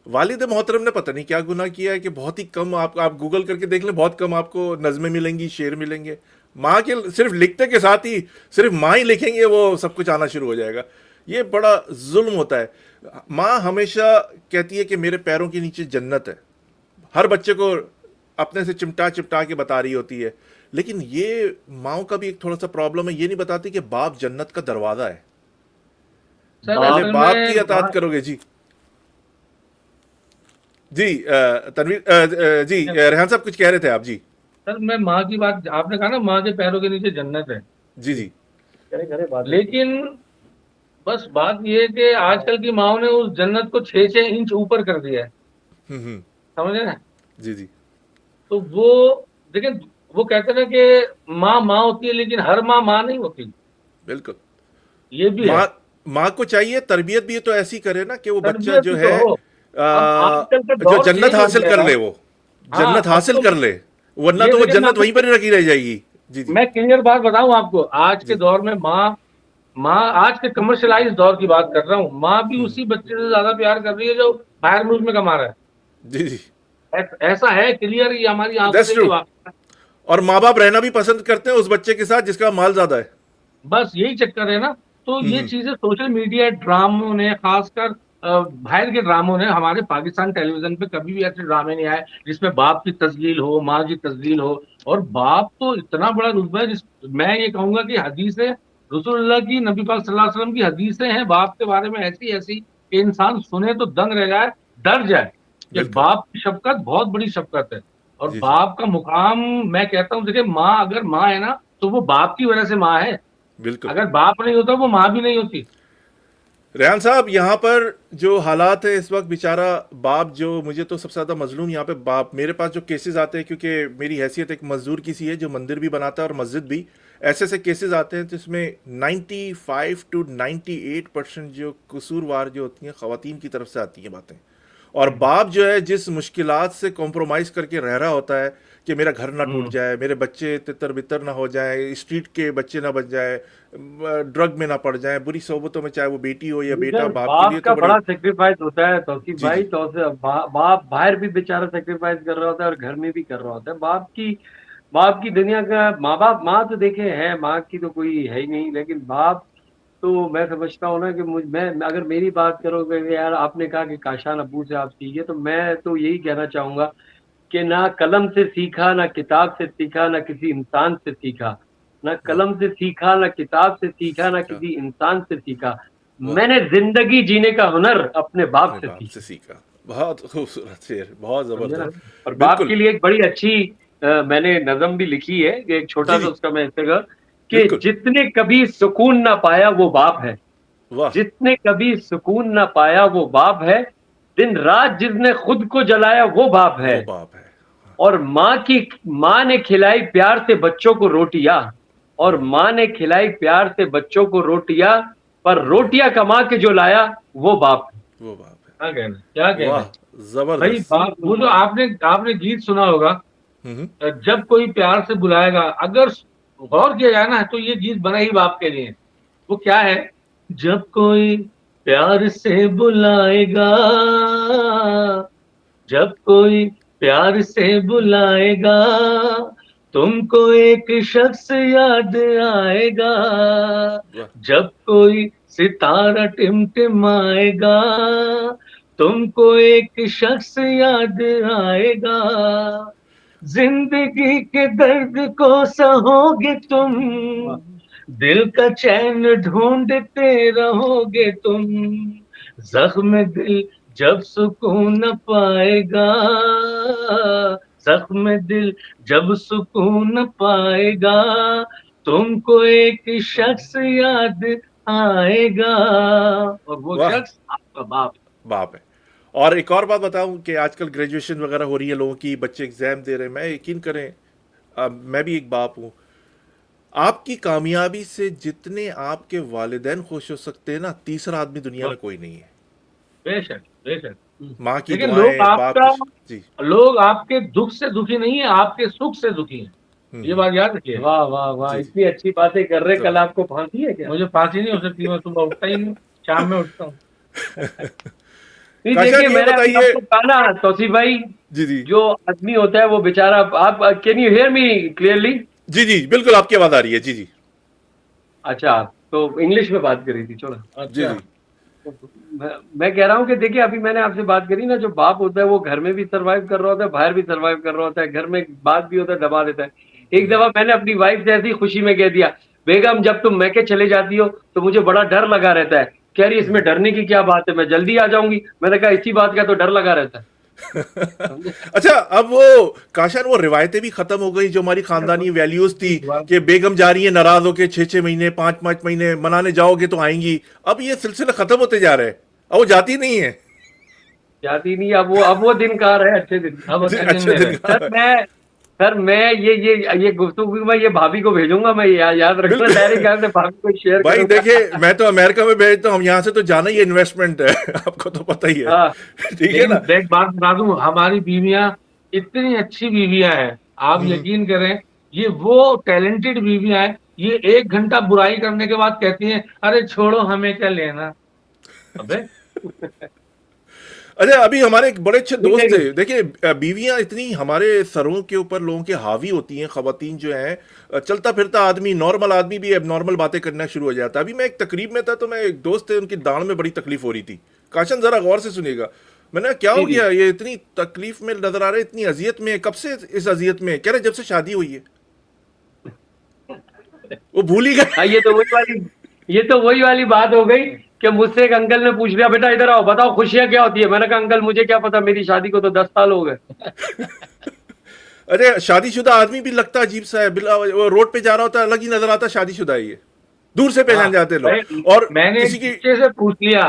वालिद मोहतरम ने पता नहीं क्या गुनाह किया है कि बहुत ही कम, आप गूगल करके देख लें, बहुत कम आपको नज़में मिलेंगी, शेर मिलेंगे। माँ के सिर्फ लिखते के साथ ही सिर्फ माँ ही लिखेंगे, वो सब कुछ आना शुरू हो जाएगा। ये बड़ा जुल्म होता है। माँ हमेशा कहती है कि मेरे पैरों के नीचे जन्नत है, हर बच्चे को अपने से चिमटा चिमटा के बता रही होती है। लेकिन ये माओ का भी एक थोड़ा सा प्रॉब्लम है, ये नहीं बताती कि बाप जन्नत का दरवाजा है। सर पहले असल बाप में की अतात करोगे। जी जी, तनवीर, जी, रेहान साहब कुछ कह रहे थे आप? जी सर मैं माँ की बात, आपने कहा ना माँ के पैरों के नीचे जन्नत है। जी जी लेकिन बस बात ये है कि आजकल की माओ ने उस जन्नत को 6-6 इंच ऊपर कर दिया है। हम्म, समझे ना। जी जी, तो वो देखिए, वो कहते हैं ना कि माँ माँ होती है लेकिन हर माँ माँ नहीं होती। बिल्कुल। ये भी है। माँ माँ को चाहिए तरबियत भी तो ऐसी करे ना कि वो बच्चा तरबियत जो भी तो है हो। अब आजकल का जो दौर जन्नत चेंज हो हासिल गया कर है ले, ना। वो हाँ, जन्नत अब हासिल तो कर ले, वरना ये तो वो देखिए, जन्नत वहीं पर ही रखी रह जाएगी। जी जी मैं क्लियर बात बताऊं आपको, आज के जी दौर में माँ माँ आज के कमर्शियलाइज दौर की बात कर रहा हूँ, माँ भी उसी बच्चे से ज्यादा प्यार कर रही है जो बाहर मुल्क में कमा रहा है। जी जी, ऐसा है, क्लियर, ये हमारी आंखों दैट्स देखी ट्रू। बात है। और माँ बाप रहना भी पसंद करते हैं उस बच्चे के साथ जिसका माल ज्यादा है। बस यही चक्कर है ना। तो ये हम्म, चीजें सोशल मीडिया ड्रामों ने, खासकर बाहर के ड्रामों ने, हमारे पाकिस्तान टेलीविजन पे कभी भी ऐसे ड्रामे नहीं आए जिसमें बाप की तस्लील हो, माँ की तस्लील हो। और बाप तो इतना बड़ा रुतबा है, मैं ये कहूंगा कि हदीसें रसूलुल्लाह की, नबी पाक सल्लल्लाहु अलैहि वसल्लम की हदीसें हैं बाप के बारे में ऐसी ऐसी कि इंसान सुने तो दंग रह जाए, डर जाए कि बिल्कुल। बाप की शफकत बहुत बड़ी शफकत है। और जी जी, बाप का मुकाम, मैं कहता हूँ, देखिए माँ अगर माँ है ना तो वो बाप की वजह से माँ है। बिल्कुल। अगर बाप नहीं होता वो माँ भी नहीं होती। रेहान साहब, यहाँ पर जो हालात है इस वक्त, बेचारा बाप, जो मुझे तो सबसे ज़्यादा मजलूम यहाँ पे बाप, मेरे पास जो केसेस आते हैं, क्योंकि मेरी हैसियत एक मजदूर की सी है जो मंदिर भी बनाता है और मस्जिद भी, ऐसे ऐसे केसेस आते हैं जिसमें 95 to 98% जो कसूरवार जो होती हैं ख़वातीन की तरफ से आती हैं बातें। और बाप जो है जिस मुश्किलात से कॉम्प्रोमाइज़ करके रह रहा होता है कि मेरा घर ना टूट जाए, मेरे बच्चे तितर बितर ना हो जाए, स्ट्रीट के बच्चे ना बन जाए, ड्रग में ना पड़ जाए, बुरी सोबतों में, चाहे वो बेटी हो या बेटा, यार, बाप के बाप लिए का तो बड़ा बड़ी। सेक्रीफाइस होता है तौसीफ जी भाई। जी तो बाप बाहर भी बेचारा सेक्रीफाइस कर रहा होता है और घर में भी कर रहा होता है। बाप की दुनिया का माँ तो देखे है, माँ की तो कोई है ही नहीं, लेकिन बाप तो मैं समझता हूँ ना कि मैं अगर मेरी बात करोगे यार, आपने कहा कि काशान अब्बू से आप सीखे, तो मैं तो यही कहना चाहूंगा कि ना कलम से सीखा, ना किताब से सीखा, ना किसी इंसान से सीखा। ना वाह, कलम से सीखा, ना किताब से सीखा, ना सीखा, किसी इंसान से सीखा। वाह, मैंने जिंदगी जीने का हुनर अपने बाप अपने से बाप से सीखा। सीखा। बहुत खूबसूरत शेर, बहुत समझे ना। ज़बरदस्त। और बाप के बिल्कुल लिए एक बड़ी अच्छी मैंने नज़म भी लिखी है, कि एक जी छोटा सा जी, उसका मैं हिस्सा कि बिल्कुल, जितने कभी सुकून ना पाया वो बाप है। वाह, जिसने कभी सुकून ना पाया वो बाप है। दिन रात जिसने खुद को जलाया वो बाप है। वो बाप है। और माँ ने खिलाई प्यार से बच्चों को रोटियां। और माँ ने खिलाई प्यार से बच्चों को रोटियां। पर रोटियां कमा के जो लाया वो बाप है। वो बाप क्या कहना है, क्या है। कहना वाह, है। भाई ज़बरदस्त। बाप, वो जो आपने आपने गीत सुना होगा, हम्म, जब कोई प्यार से बुलाएगा, अगर गौर किया जाए ना तो ये गीत बना ही बाप के लिए। वो क्या है? जब कोई प्यार से बुलाएगा, जब कोई प्यार से बुलाएगा, तुमको एक शख्स याद आएगा। वाह, जब कोई सितारा टिमटिमाएगा, तुमको एक शख्स याद आएगा। जिंदगी के दर्द को सहोगे तुम, दिल का चैन ढूंढते रहोगे तुम, जख्म दिल जब सुकून न पाएगा, जख्म दिल जब सुकून न पाएगा, तुमको एक शख्स याद आएगा, और वो वाह। शख्स आपका बाप। बाप है। और एक और बात बताऊं कि आजकल ग्रेजुएशन वगैरह हो रही है लोगों की, बच्चे एग्जाम दे रहे हैं, मैं यकीन करें, मैं भी एक बाप हूं, आपकी कामयाबी से जितने आपके वालिदैन खुश हो सकते हैं ना, तीसरा आदमी दुनिया में कोई नहीं है। बेशक बेशक। माँ की लेकिन दुआएं, बाप की। जी। लोग आपके दुख से दुखी नहीं है, आपके सुख से दुखी हैं। ये बात याद रखिए। वाह वाह वाह, जी, इतनी अच्छी बातें कर रहे। तो- कल आपको फांसी है क्या? मुझे फांसी नहीं हो सकती, मैं सुबह उठता ही नहीं, शाम में उठता हूँ। नहीं काशान, देखिए, ये मैंने अभी बताइए। आपको कहा ना तौसीफ भाई, जी जी जो आदमी होता है वो बेचारा, आप can you hear me clearly? जी जी, बिल्कुल आपकी आवाज आ रही है। जी जी अच्छा, तो इंग्लिश में बात करी थी, छोड़ो। जी अच्छा। जी मैं कह रहा हूँ कि देखिए, अभी मैंने आपसे बात करी ना, जो बाप होता है वो घर में भी सरवाइव कर रहा होता है, बाहर भी सरवाइव कर रहा होता है, घर में बात भी होता है, दबा देता है। एक दफा मैंने अपनी वाइफ से ऐसी खुशी में कह दिया, बेगम जब तुम मैके चले जाती हो तो मुझे बड़ा डर लगा रहता है। कह रही इसमें डरने की क्या बात है, मैं जल्दी आ जाऊंगी। मैंने कहा इसी बात का तो डर लगा रहता है। समझे? अच्छा, अब वो काशान, वो रिवायतें भी खत्म हो गई जो हमारी खानदानी वैल्यूज थी कि बेगम जा रही है नाराज होके 6 6 महीने 5 5 महीने मनाने जाओगे तो आएंगी, अब ये सिलसिला खत्म होते जा रहा है, अब वो जाती नहीं है। जाती नहीं। अब वो दिन कहाँ रहे, अच्छे दिन। अब अच्छे दिन का। सर मैं ये गुफ्तगू मैं ये भाभी को भेजूंगा, मैं याद रखना, बिल्कुल। डायरेक्ट यहाँ से भाभी को शेयर भाई करूंगा। देखिए, मैं तो अमेरिका में भेजता हूँ, हम यहाँ से तो जाना ही इन्वेस्टमेंट है आपको तो पता ही है। हाँ। ठीक है लेकिन ना। एक बात बता दूं, हमारी बीवियां इतनी अच्छी बीवियां हैं, आप यकीन करें, ये वो टैलेंटेड बीवियां हैं, ये 1 घंटा बुराई करने के बाद कहती हैं अरे छोड़ो हमें क्या लेना। अबे अच्छा, अभी हमारे एक बड़े अच्छे नहीं, दोस्त थे, लेकिन देखिए बीवियां इतनी हमारे सरों के ऊपर लोगों के हावी होती हैं, खवातीन जो हैं, चलता फिरता आदमी, नॉर्मल आदमी भी अब नॉर्मल बातें करना शुरू हो जाता है। अभी मैं एक तकरीब में था तो मैं, एक दोस्त थे, उनकी दाढ़ में बड़ी तकलीफ हो रही थी। काशन जरा गौर से सुनिएगा। मैंने कहा, क्या हो जी, जी। गया, ये इतनी तकलीफ में नजर आ रहे, इतनी अजियत में, कब से इस अजियत में? कह रहे जब से शादी हुई है। वो भूल ही गए। हाँ, ये तो वही वाली बात हो गई कि मुझसे एक अंकल ने पूछ लिया, बेटा इधर आओ, बताओ खुशियां क्या होती है। मैंने कहा अंकल मुझे क्या पता, मेरी शादी को तो 10 साल हो गए। अरे शादीशुदा आदमी भी लगता अजीब सा है, वो रोड पे जा रहा होता है, अलग ही नजर आता शादीशुदा है ये, दूर से पहचान जाते हैं लोग। और मैंने किसी एक की। बच्चे से पूछ लिया,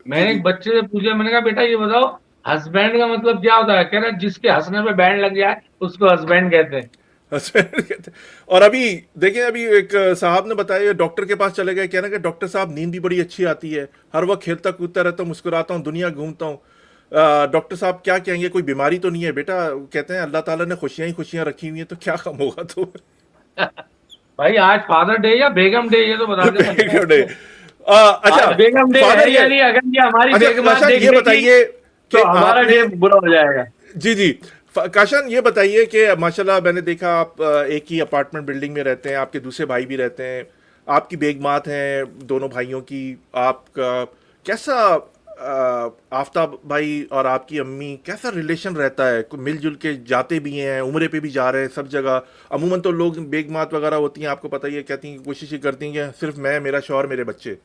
जी मैंने जी। एक बच्चे से पूछ लिया, मैंने कहा बेटा ये बताओ हस्बैंड का मतलब क्या होता है? कह रहा जिसके हंसने पे बैंड लग जाए उसको हस्बैंड कहते हैं। और अभी देखिए, अभी एक साहब ने बताया, डॉक्टर के पास चले गए, कहना कि डॉक्टर साहब नींद भी बड़ी अच्छी आती है, हर वक्त खेलता कूदता रहता हूँ, मुस्कुराता हूँ, दुनिया घूमता हूँ। डॉक्टर साहब क्या कहेंगे, कोई बीमारी तो नहीं है बेटा? कहते हैं अल्लाह ताला ने खुशियां ही खुशियां रखी हुई हैं, तो क्या कम होगा तो। भाई आज फादर डे या बेगम डे ये तो बता देना। अच्छा, आज बेगम डे फादर है या नहीं? अगर ये हमारी अच्छा, बेगमात काशान, देख ये लेगी बताइए कि तो हमारा आपने। डे बुरा हो जाएगा। जी जी। काशान, ये बताइए कि माशाल्लाह मैंने देखा आप एक ही अपार्टमेंट बिल्डिंग में रहते हैं, आपके दूसरे भाई भी रहते हैं, आपकी बेगमात हैं दोनों भाइयों की, आपका कैसा, आफताब भाई और आपकी अम्मी कैसा रिलेशन रहता है? मिलजुल के जाते भी हैं, उम्रे पे भी जा रहे हैं सब जगह? अमूमन तो लोग बेगमात वगैरह होती हैं, आपको पता ही है, कहती हैं, कोशिश ही करती हैं कि सिर्फ मैं, मेरा शौहर, मेरे बच्चे।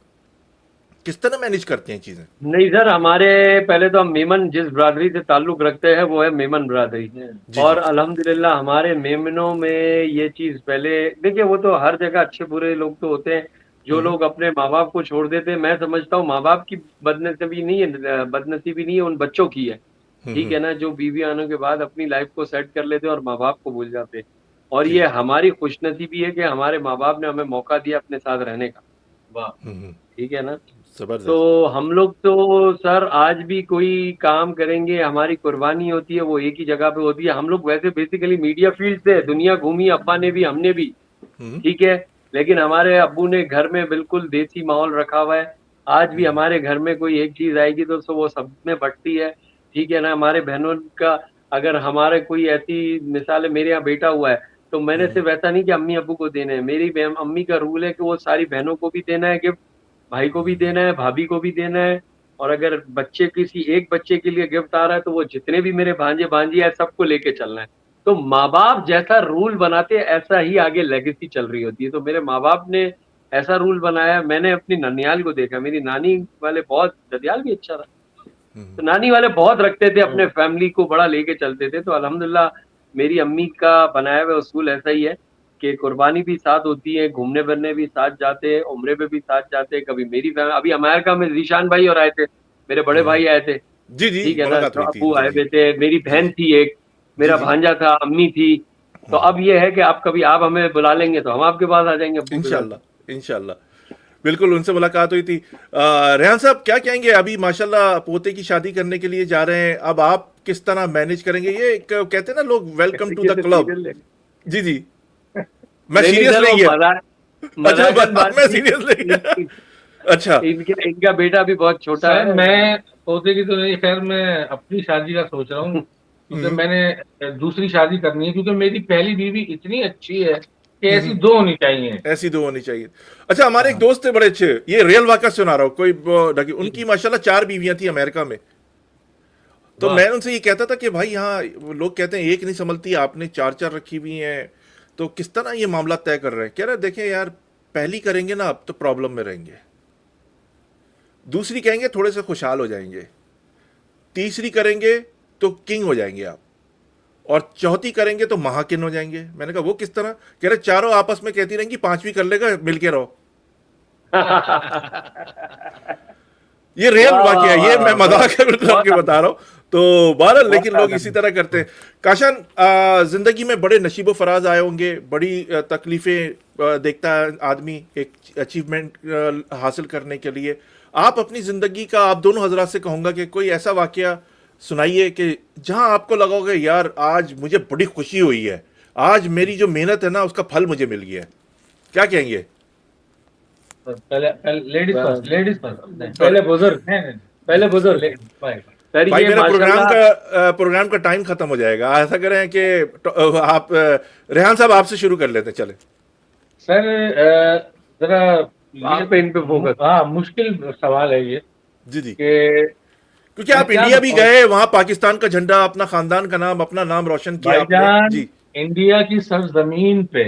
किस तरह मैनेज करते हैं चीज़ें? नहीं सर, हमारे पहले तो हम मेमन जिस बिरादरी से ताल्लुक रखते हैं वो है मेमन बिरादरी। जी और जी। अल्हम्दुलिल्लाह हमारे मेमनों में ये चीज पहले, देखिए वो तो हर जगह अच्छे बुरे लोग तो होते हैं, जो लोग अपने माँ बाप को छोड़ देते हैं। मैं समझता हूँ माँ बाप की बदनसीबी नहीं है, बदनसीबी नहीं है, उन बच्चों की है। ठीक है ना, जो बीवी आने के बाद अपनी लाइफ को सेट कर लेते हैं और माँ बाप को भूल जाते हैं। और जी ये जी। हमारी खुशनसीबी है कि हमारे माँ बाप ने हमें मौका दिया अपने साथ रहने का। वाह। ठीक है ना। जबरदस्त। तो हम लोग तो सर आज भी कोई काम करेंगे, हमारी कुर्बानी होती है वो एक ही जगह पे होती है। हम लोग वैसे बेसिकली मीडिया फील्ड से दुनिया घूमी, अब्बा ने भी हमने भी, ठीक है, लेकिन हमारे अब्बू ने घर में बिल्कुल देसी माहौल रखा हुआ है। आज भी हमारे घर में कोई एक चीज आएगी तो वो सब में बंटती है। ठीक है ना। हमारे बहनों का, अगर हमारे कोई ऐसी मिसाल है, मेरे यहाँ बेटा हुआ है तो मैंने सिर्फ ऐसा नहीं कि अम्मी अब्बू को देना है, मेरी अम्मी का रूल है कि वो सारी बहनों को भी देना है गिफ्ट, भाई को भी देना है, भाभी को भी देना है। और अगर बच्चे, किसी एक बच्चे के लिए गिफ्ट आ रहा है तो वो जितने भी मेरे भांजे भांजी है सबको लेके चलना है। तो माँ बाप जैसा रूल बनाते हैं ऐसा ही आगे लेगेसी चल रही होती है। तो मेरे माँ बाप ने ऐसा रूल बनाया, मैंने अपनी ननियाल को देखा, मेरी नानी वाले बहुत, ननियाल भी अच्छा था, तो नानी वाले बहुत रखते थे, अपने फैमिली को बड़ा लेके चलते थे। तो अल्हम्दुलिल्लाह मेरी अम्मी का बनाया हुआ उसूल ऐसा ही है कि कुर्बानी भी साथ होती है, घूमने फिरने भी साथ जाते हैं, उम्रे पे भी साथ जाते हैं। कभी मेरी फैमिली, अभी अमेरिका में जीशान भाई और आए थे, मेरे बड़े भाई आए थे, जी जी, ठीक है ना, मुलाकात तो हुई थी अबू इनसे, आए जी हुए थे, मेरी जी बहन जी थी एक, जी मेरा जी। भांजा था, अम्मी थी। तो अब ये है कि आप कभी आप हमें बुला लेंगे तो हम आपके पास आ जाएंगे अब्बू के साथ। इंशाल्लाह इंशाल्लाह, बिल्कुल उनसे मुलाकात हुई थी। रेहान साहब क्या कहेंगे, अभी माशाल्लाह पोते की शादी करने के लिए जा रहे हैं, अब आप किस तरह मैनेज करेंगे? ये कहते हैं ना लोग, वेलकम टू द क्लब। जी जी, मैं नहीं नहीं सीरियस सर, नहीं वो गया। मजाक, अच्छा, मजाकन बात मैं थी। सीरियस नहीं गया। इन- अच्छा। इनका बेटा भी बहुत छोटा सर है। मैं पोते की तो नहीं, खैर मैं अपनी शादी का सोच रहा हूँ, क्योंकि मैंने दूसरी शादी करनी है, क्योंकि मेरी पहली बीवी इतनी अच्छी है कि ऐसी दो होनी चाहिए। ऐसी दो होनी चाहिए। अच्छा, हमारे एक हाँ, दोस्त थे बड़े अच्छे, ये रियल वाकया सुना रहा हूँ, कोई उनकी माशाल्लाह 4 बीवियां थी अमेरिका में। तो वाह। मैं उनसे ये कहता था कि भाई यहाँ लोग कहते हैं एक नहीं संभलती, आपने 4 4 रखी हुई हैं, तो किस तरह ये मामला तय कर रहे हैं? कह रहे देखें यार, पहली करेंगे ना अब तो प्रॉब्लम में रहेंगे, दूसरी कहेंगे थोड़े से खुशहाल हो जाएंगे, तीसरी करेंगे तो किंग हो जाएंगे आप, और चौथी करेंगे तो महाकिन हो जाएंगे। मैंने कहा वो किस तरह? कह रहे चारों आपस में कहती रहेंगी, पांचवी कर लेगा, मिलके रहो। ये रियल वाह वाह वाकया है, वाह ये मैं वाह, मजाक है बिल्कुल बहुत आपके बता रहा हूँ। तो बहरहाल, लेकिन लोग बहुत इसी तरह करते हैं। काशन, जिंदगी में बड़े नशीबो फराज आए होंगे, बड़ी तकलीफें देखता है आदमी एक अचीवमेंट हासिल करने के लिए। आप अपनी जिंदगी का, आप दोनों हजरात से कहूंगा कि कोई ऐसा वाकया सुनाइए कि जहां आपको लगा होगा यार आज मुझे बड़ी खुशी हुई है, आज मेरी जो मेहनत है ना उसका फल मुझे मिल गया है। क्या कहेंगे? पहले पहले लेडीज फर्स्ट, लेडीज फर्स्ट। पहले बुजुर्ग, नहीं नहीं, पहले बुजुर्ग। भाई सर भाई ये मेरा माशाल्लाह, प्रोग्राम का टाइम खत्म हो जाएगा, ऐसा करें कि आप रेहान साहब आपसे शुरू कर लेते हैं, चले। सर जरा आप इन पे फोकस। हाँ, मुश्किल सवाल है ये जी जी, कि क्योंकि आप क्या इंडिया भी बताऊं गए, वहां पाकिस्तान का झंडा, अपना खानदान का नाम, अपना नाम रोशन किया आपने। भाईजान। जी। इंडिया की सरजमीन पे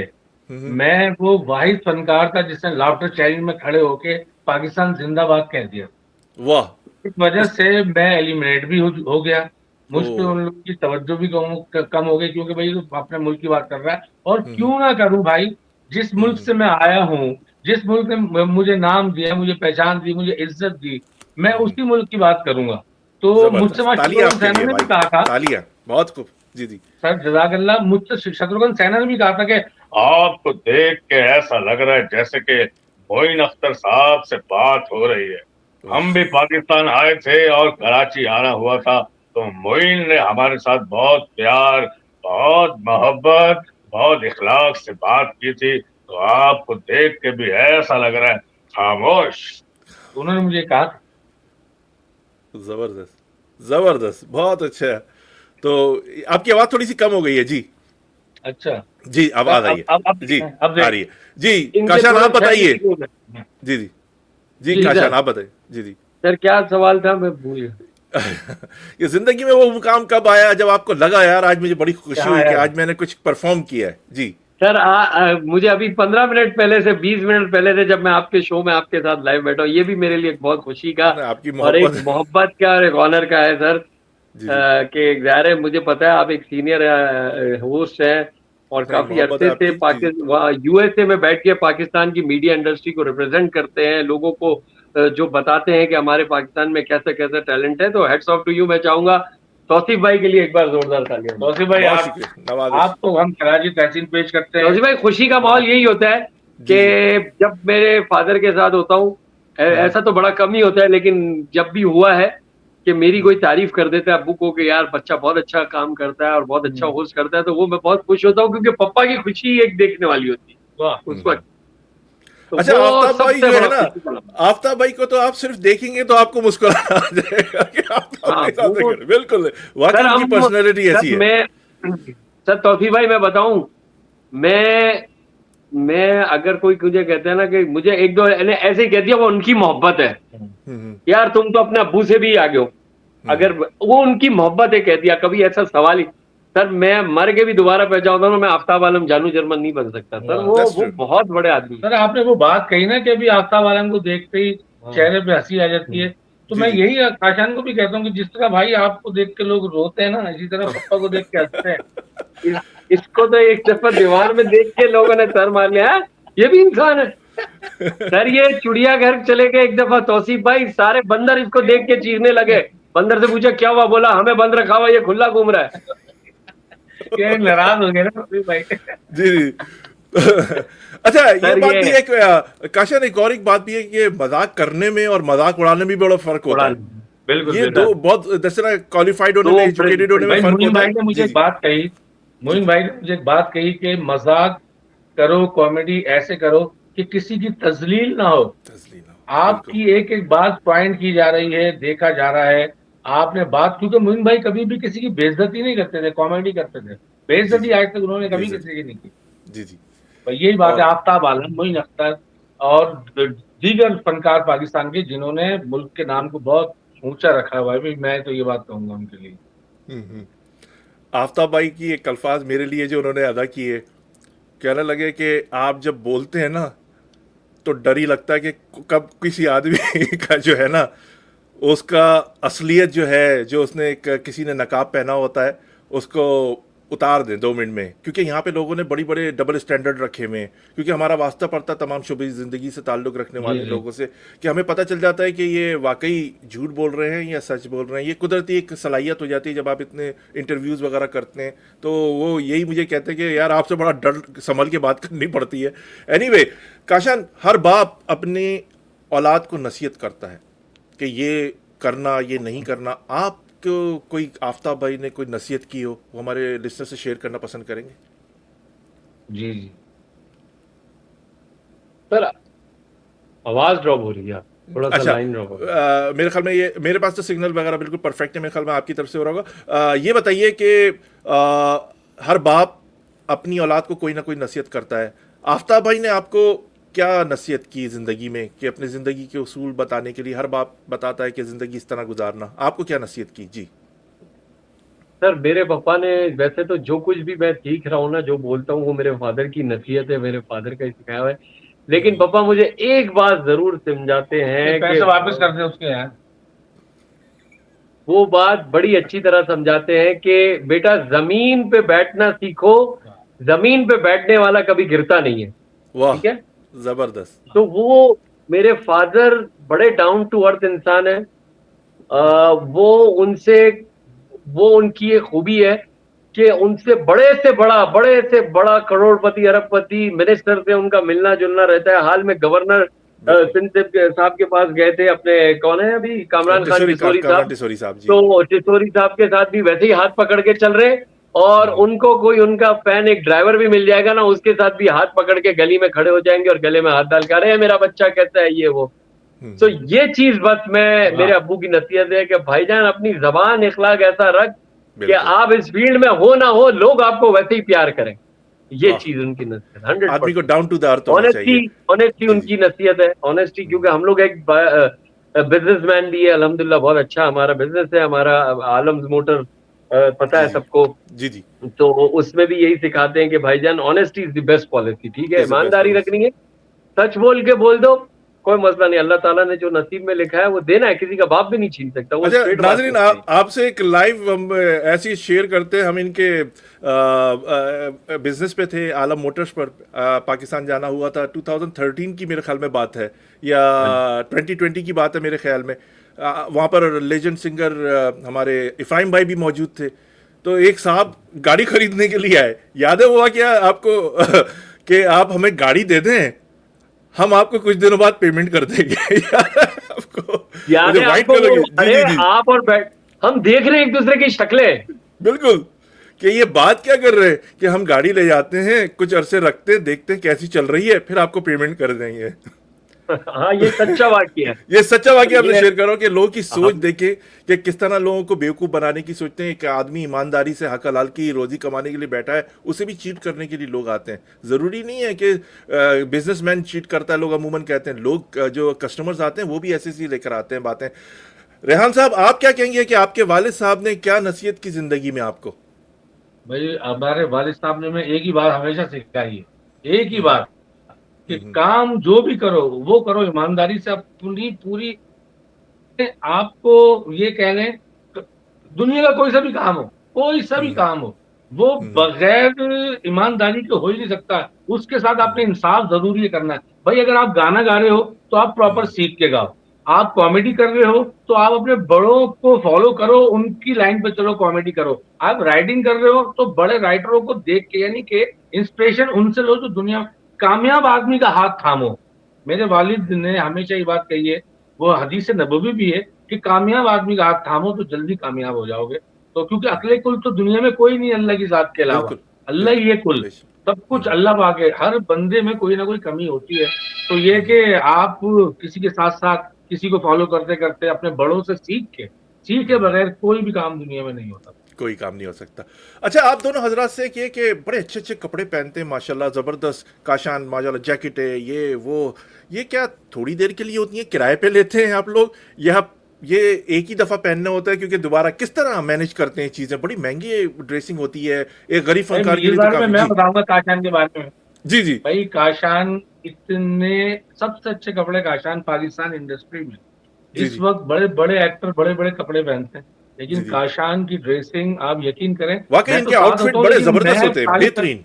हम्म, मैं वो वाहिद फनकार था जिसने लाफ्टर चैलेंज में खड़े होके पाकिस्तान जिंदाबाद कह दिया। वाह। इस वजह से मैं एलिमिनेट भी हो गया। मुझ पे ओ। उन लोगों की तवज्जो भी कम हो गई, क्योंकि भाई तो अपने मुल्क की बात कर रहा है। और हम्म क्यों ना करूं भाई, जिस मुल्क हम्म, से मैं आया हूं, जिस मुल्क ने मुझे नाम दिया, मुझे पहचान दी, मुझे इज्जत दी, मैं उसी मुल्क की बात करूंगा। तो मुझसे जबरदस्त, वहां तालियां शत्रुघ्न आपके सैना लिए ने भी भाई, कहा था, तालियां, बहुत खूब। जी जी। सर जजाकल्ला, मुझसे शत्रुघ्न सैना ने भी कहा था कि आपको देख के ऐसा लग रहा है जैसे कि मोइन अख्तर साहब से बात हो रही है। वाह। हम भी पाकिस्तान आए थे और कराची आना हुआ था, तो मोइन ने हमारे साथ बहुत प्यार, बहुत मोहब्बत, बहुत इखलाक से बात की थी। तो आपको देख के भी ऐसा लग रहा है, खामोश। उन्होंने मुझे कहा था। जबरदस्त जबरदस्त, बहुत अच्छा है। तो आपकी आवाज थोड़ी सी कम हो गई है जी। अच्छा जी, अब आ रही अब है जी, अब आ देख। रही है जी। इनके काशान थोड़े आप बताइए। फैमिली को- जी जी जी, जी काशान सर, आप बताइए। जी जी। सर क्या सवाल था, मैं भूल गया। ये जिंदगी में वो मुकाम कब आया जब आपको लगा यार आज मुझे बड़ी खुशी हाँ हुई कि यार, आज मैंने कुछ परफॉर्म किया है? जी। सर मुझे अभी 15 मिनट पहले से 20 मिनट पहले से जब मैं आपके शो में आपके साथ लाइव बैठा हूँ, ये भी मेरे लिए एक बहुत खुशी का ना, आपकी और एक मोहब्बत। मोहब्बत का और एक ऑनर का है सर। जी जी, कि ज़ाहिर है मुझे पता है आप एक सीनियर होस्ट हैं और नहीं काफी मोहब्बत है अरसे से आपकी। जी जी। पाकिस्तान यूएसए में बैठ के पाकिस्तान की मीडिया इंडस्ट्री को रिप्रेजेंट करते हैं, लोगों को जो बताते हैं कि हमारे पाकिस्तान में कैसा कैसा टैलेंट है। तो हेड्स ऑफ टू यू मैं चाहूंगा तौसीफ भाई के लिए एक बार जोरदार तालियां। तौसीफ भाई, बहुत आप शुक्रिया, नवाजिश। आपको हम खराजी तहसीन पेश करते हैं। तौसीफ भाई, खुशी का माहौल यही होता है जी जी। कि जब मेरे फादर के साथ होता हूँ, ऐसा तो बड़ा कम ही होता है, लेकिन जब भी हुआ है कि मेरी कोई तारीफ कर देता है अब्बू को कि यार बच्चा बहुत अच्छा काम करता है और बहुत अच्छा होस्ट करता है, तो वो मैं बहुत खुश होता हूँ, क्योंकि पप्पा की खुशी एक देखने वाली होती है वाह। उस वक्त। तो अच्छा, वो आफ्ताब भाई सबसे जो है बड़ा ना, खुशी का लम्हा। आफ्ताब भाई को तो आप सिर्फ देखेंगे तो आपको मुस्कुराना आ जाएगा कि आफ्ताब हाँ भाई साथ वो कर, बिल्कुल वाकई सर उनकी हम पर्सनैलिटी ऐसी सर है। मैं सर तौसीफ भाई मैं बताऊं, मैं अगर कोई मुझे कहते हैं ना कि मुझे एक दो ने ऐसे ही कह दिया वो उनकी मोहब्बत है, यार तुम तो अपने अब्बू से भी आगे हो, अगर वो उनकी मोहब्बत है कह दिया, कभी ऐसा सवाल ही सर मैं मर के भी दोबारा पह जाऊंगा ना, मैं आफ्ताब आलम जानू जर्मन नहीं बन सकता सर। That's वो true. बहुत बड़े आदमी हैं। सर आपने वो बात कही ना कि अभी आफ्ताब आलम को देखते ही हाँ। चेहरे पे हंसी आ जाती है, तो जी, मैं जी। यही काशान को भी कहता हूँ कि जिस तरह भाई आपको देख के लोग रोते हैं ना, इसी तरह पप्पा को देख के हंसते हैं। इसको तो एक दफा दीवार में देख के लोगों ने सर मार लिया, "हैं? ये भी इंसान है"। सर ये चिड़ियाघर चले गए एक दफा तौसीफ भाई, सारे बंदर इसको देख के चीखने लगे। बंदर से पूछा क्या हुआ, बोला हमें बंद रखा हुआ, ये खुला घूम रहा है। ये नाराज हो गए ना तौसीफ भाई। जी जी। अच्छा, ये सर, बात ये- भी है कि काशन, एक और एक बात भी है कि मजाक करने में और मजाक उड़ाने में भी बड़ा फर्क होता है। बिल्कुल ये बिल्कुल। दो बहुत दरअसल क्वालिफाइड होने दो में, एजुकेटेड होने में भाई फर्क मोइन होता भाई है। ने मुझे जी, एक जी। बात कही, मोइन भाई ने मुझे एक बात कही कि मजाक करो, कॉमेडी ऐसे करो कि किसी की तजलील ना हो। तस्लीम, बिल्कुल। आपकी एक एक बात पॉइंट की जा रही है, देखा जा रहा है। आपने बात, क्योंकि मोइन भाई कभी भी किसी की बेइज्जती नहीं करते थे, कॉमेडी करते थे। बेइज्जती जी। आज तक उन्होंने कभी बेइज्जती। किसी की नहीं की। जी जी। तो यही बात है, और आफ्ताब आलम, मोइन अख्तर और दीगर फनकार पाकिस्तान के जिन्होंने मुल्क के नाम को बहुत ऊंचा रखा हुआ है, मैं तो ये बात कहूंगा उनके लिए। हम्म। आफ्ताब भाई की एक अल्फाज मेरे लिए जो उन्होंने अदा किए, कहने लगे कि आप जब बोलते हैं ना तो डर ही लगता है कि कब किसी आदमी का जो है ना, उसका असलियत जो है, जो उसने एक किसी ने नकाब पहना होता है, उसको उतार दें 2 मिनट में। क्योंकि यहाँ पे लोगों ने बड़ी बड़े डबल स्टैंडर्ड रखे हुए हैं, क्योंकि हमारा वास्ता पड़ता तमाम शोबी ज़िंदगी से ताल्लुक़ रखने वाले जी। लोगों से, कि हमें पता चल जाता है कि ये वाकई झूठ बोल रहे हैं या सच बोल रहे हैं। ये कुदरती एक सलाहियत हो जाती है जब आप इतने इंटरव्यूज़ वगैरह करते हैं। तो वो यही मुझे कहते हैं कि यार आपसे बड़ा डर संभल के बात करनी पड़ती है। एनीवे, काशान, हर बाप अपनी औलाद को नसीहत करता है कि ये करना, ये नहीं करना। आपको कोई आफ्ताब भाई ने कोई नसीहत की हो, वो हमारे लिस्टर से शेयर करना पसंद करेंगे? जी जी। सर आवाज ड्रॉप हो रही है, थोड़ा सा अच्छा, लाइन ड्रॉप हो रही है। मेरे ख्याल में ये, मेरे पास तो सिग्नल वगैरह बिल्कुल परफेक्ट है, मेरे ख्याल में आपकी तरफ से हो रहा होगा। ये बताइए कि हर बाप अपनी औलाद को कोई ना कोई नसीहत करता है। आफ्ताब भाई ने आपको क्या नसीहत की ज़िंदगी में, कि अपनी ज़िंदगी के उसूल बताने के लिए हर बाप बताता है कि ज़िंदगी इस तरह गुजारना, आपको क्या नसीहत की? जी। सर मेरे पापा ने, वैसे तो जो कुछ भी मैं सीख रहा हूँ ना, जो बोलता हूँ वो मेरे फादर की नसीहत है, मेरे फादर का ही सिखाया हुआ है। लेकिन पापा मुझे एक बात जरूर समझाते हैं कि पैसे वापस कर दे उसके यार। वो बात बड़ी अच्छी तरह समझाते हैं कि बेटा जमीन पे बैठना सीखो, जमीन पे बैठने वाला कभी गिरता नहीं है। वाह, ठीक है। ज़बरदस्त। तो वो मेरे फादर बड़े डाउन टू अर्थ इंसान है। वो उनकी एक खूबी है कि उनसे बड़े से बड़ा करोड़पति, अरबपति, मिनिस्टर से उनका मिलना जुलना रहता है। हाल में गवर्नर सिंध साहब के पास गए थे, अपने कौन है अभी, कामरान खान टिसोरी साहब। टिसोरी साहब, जी। तो टिसोरी साहब के साथ भी वैसे ही हाथ पकड़ के चल रहे, और उनको कोई उनका फैन, एक ड्राइवर भी मिल जाएगा ना, उसके साथ भी हाथ पकड़ के गली में खड़े हो जाएंगे और गले में हाथ डाल के, अरे मेरा बच्चा कैसा है, ये वो। तो ये चीज बस मैं, मेरे अब्बू की नसीहत है कि भाईजान अपनी जबान इखलाक ऐसा रख कि बिल्कुल। आप इस फील्ड में हो ना हो, लोग आपको वैसे ही प्यार करें। ये वाह। चीज उनकी नसीहत, आदमी को 100%। डाउन टू द अर्थ होना ऑनेस्टी, चाहिए। ऑनेस्टी जी, उनकी नसीहत है, ऑनेस्टी। क्योंकि हम लोग एक बिजनेसमैन भी है, अल्हम्दुलिल्लाह बहुत अच्छा हमारा बिजनेस है, हमारा आलम्स मोटर, पता है जी, सबको। जी जी। तो उसमें भी यही सिखाते हैं कि भाईजान honesty is the best policy. ठीक है, Is the best ईमानदारी policy. रखनी है, सच बोल के बोल दो, कोई मसला नहीं। अल्लाह ताला ने जो नसीब में लिखा है वो देना है, किसी का बाप भी नहीं छीन सकता। वो अच्छा straight बात नाजरीन, होती है। आपसे एक लाइव हम ऐसी शेयर करते हैं। हम इनके बिजनेस पे थे, आलम मोटर्स पर पाकिस्तान जाना हुआ था। 2013 की मेरे ख्याल में बात है, या 2020 की बात है मेरे ख्याल में। वहाँ पर लेजेंड सिंगर हमारे इफ्राहिम भाई भी मौजूद थे। तो एक साहब गाड़ी खरीदने के लिए आए, याद है हुआ क्या आपको कि आप हमें गाड़ी दे दें, हम आपको कुछ दिनों बाद पेमेंट कर देंगे। आपको याद है व्हाइट आपको कलर वो? की, अरे जी जी जी, आप और बैठ, हम देख रहे हैं एक दूसरे की शक्लें। बिल्कुल, कि ये बात क्या कर रहे हैं कि हम गाड़ी ले जाते हैं, कुछ अरसे रखते हैं, देखते हैं कैसी चल रही है, फिर आपको पेमेंट कर देंगे। हाँ, ये सच्चा वाक्य है। ये सच्चा वाकया आपने ये- शेयर करो कि लोगों की सोच देखे कि किस तरह लोगों को बेवकूफ़ बनाने की सोचते हैं। कि आदमी ईमानदारी से हक हलाल की रोजी कमाने के लिए बैठा है, उसे भी चीट करने के लिए लोग आते हैं। ज़रूरी नहीं है कि बिजनेसमैन चीट करता है, लोग अमूमन कहते हैं। लोग जो कस्टमर्स आते हैं वो भी ऐसे ही लेकर आते हैं बातें। रेहान साहब, आप क्या कहेंगे कि आपके वालिद साहब ने क्या नसीहत की ज़िंदगी में आपको? भाई हमारे वालिद साहब ने मैं एक ही बात हमेशा सिखाई है, एक ही बात, कि काम जो भी करो वो करो ईमानदारी से, अपनी पूरी, आपको ये कह लें, दुनिया का कोई सा भी काम हो, कोई सा भी काम हो, वो बगैर ईमानदारी के हो ही नहीं सकता। उसके साथ आपने इंसाफ जरूरी करना है। भाई अगर आप गाना गा रहे हो तो आप प्रॉपर सीख के गाओ, आप कॉमेडी कर रहे हो तो आप अपने बड़ों को फॉलो करो, उनकी लाइन पे चलो, कॉमेडी करो। आप राइटिंग कर रहे हो तो बड़े राइटरों को देख के, यानी कि इंस्पिरेशन उनसे लो जो दुनिया, कामयाब आदमी का हाथ थामो। मेरे वालिद ने हमेशा ये बात कही है, वो हदीस नबवी भी है, कि कामयाब आदमी का हाथ थामो तो जल्दी कामयाब हो जाओगे। तो क्योंकि अकेले कुल तो दुनिया में कोई नहीं अल्लाह की जात के अलावा, बिल्कुल अल्लाह ही है कुल, बेशक। सब कुछ अल्लाह पाक है। हर बंदे में कोई ना कोई कमी होती है। तो ये कि आप किसी के साथ साथ किसी को फॉलो करते करते अपने बड़ों से सीख के बगैर कोई भी काम दुनिया में नहीं होता। कोई काम नहीं हो सकता। अच्छा, आप दोनों हजरात से किए कि बड़े अच्छे अच्छे कपड़े पहनते हैं माशाल्लाह, ज़बरदस्त काशान माशाल्लाह, जैकेट है ये वो, ये क्या थोड़ी देर के लिए होती है, किराए पे लेते हैं आप लोग, या ये एक ही दफ़ा पहनना होता है? क्योंकि दोबारा किस तरह मैनेज करते हैं चीज़ें? बड़ी महंगी ड्रेसिंग होती है एक गरीब भाई फनकार के इस लिए तो बारे में काफ़ी। मैं जी बताऊंगा काशान के बारे में। जी जी। भाई काशान, इतने सबसे अच्छे कपड़े काशान पाकिस्तान इंडस्ट्री में जी इस जी। वक्त, बड़े बड़े एक्टर बड़े बड़े कपड़े पहनते हैं, जी लेकिन जी। काशान की ड्रेसिंग आप यकीन करें, वाकई मैं तो इनके साथ आउटफिट होता हूँ बड़े लेकिन ज़बरदस्त मैं होते हैं, सारी, बेहतरीन।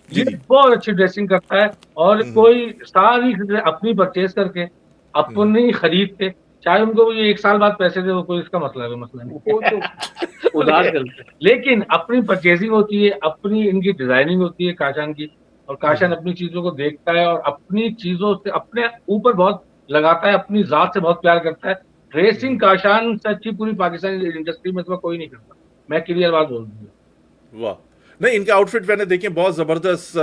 जी ये जी। बहुत अच्छी ड्रेसिंग करता है। और कोई सारी चीजें अपनी परचेज करके, अपनी खरीद के, चाहे उनको ये 1 साल बाद पैसे दे, वो कोई इसका मसला नहीं, वो तो उधार चलते हैं, लेकिन अपनी परचेजिंग होती है, अपनी इनकी डिजाइनिंग होती है काशान की। और काशान अपनी चीजों को देखता है और अपनी चीजों से अपने ऊपर बहुत लगाता है, अपनी जात से बहुत प्यार करता है। ड्रेसिंग काशान से अच्छी पूरी पाकिस्तानी इंडस्ट्री में तो कोई नहीं करता, मैं क्लियर बात बोल दूंगा। वाह, नहीं इनके आउटफिट मैंने देखे बहुत जबरदस्त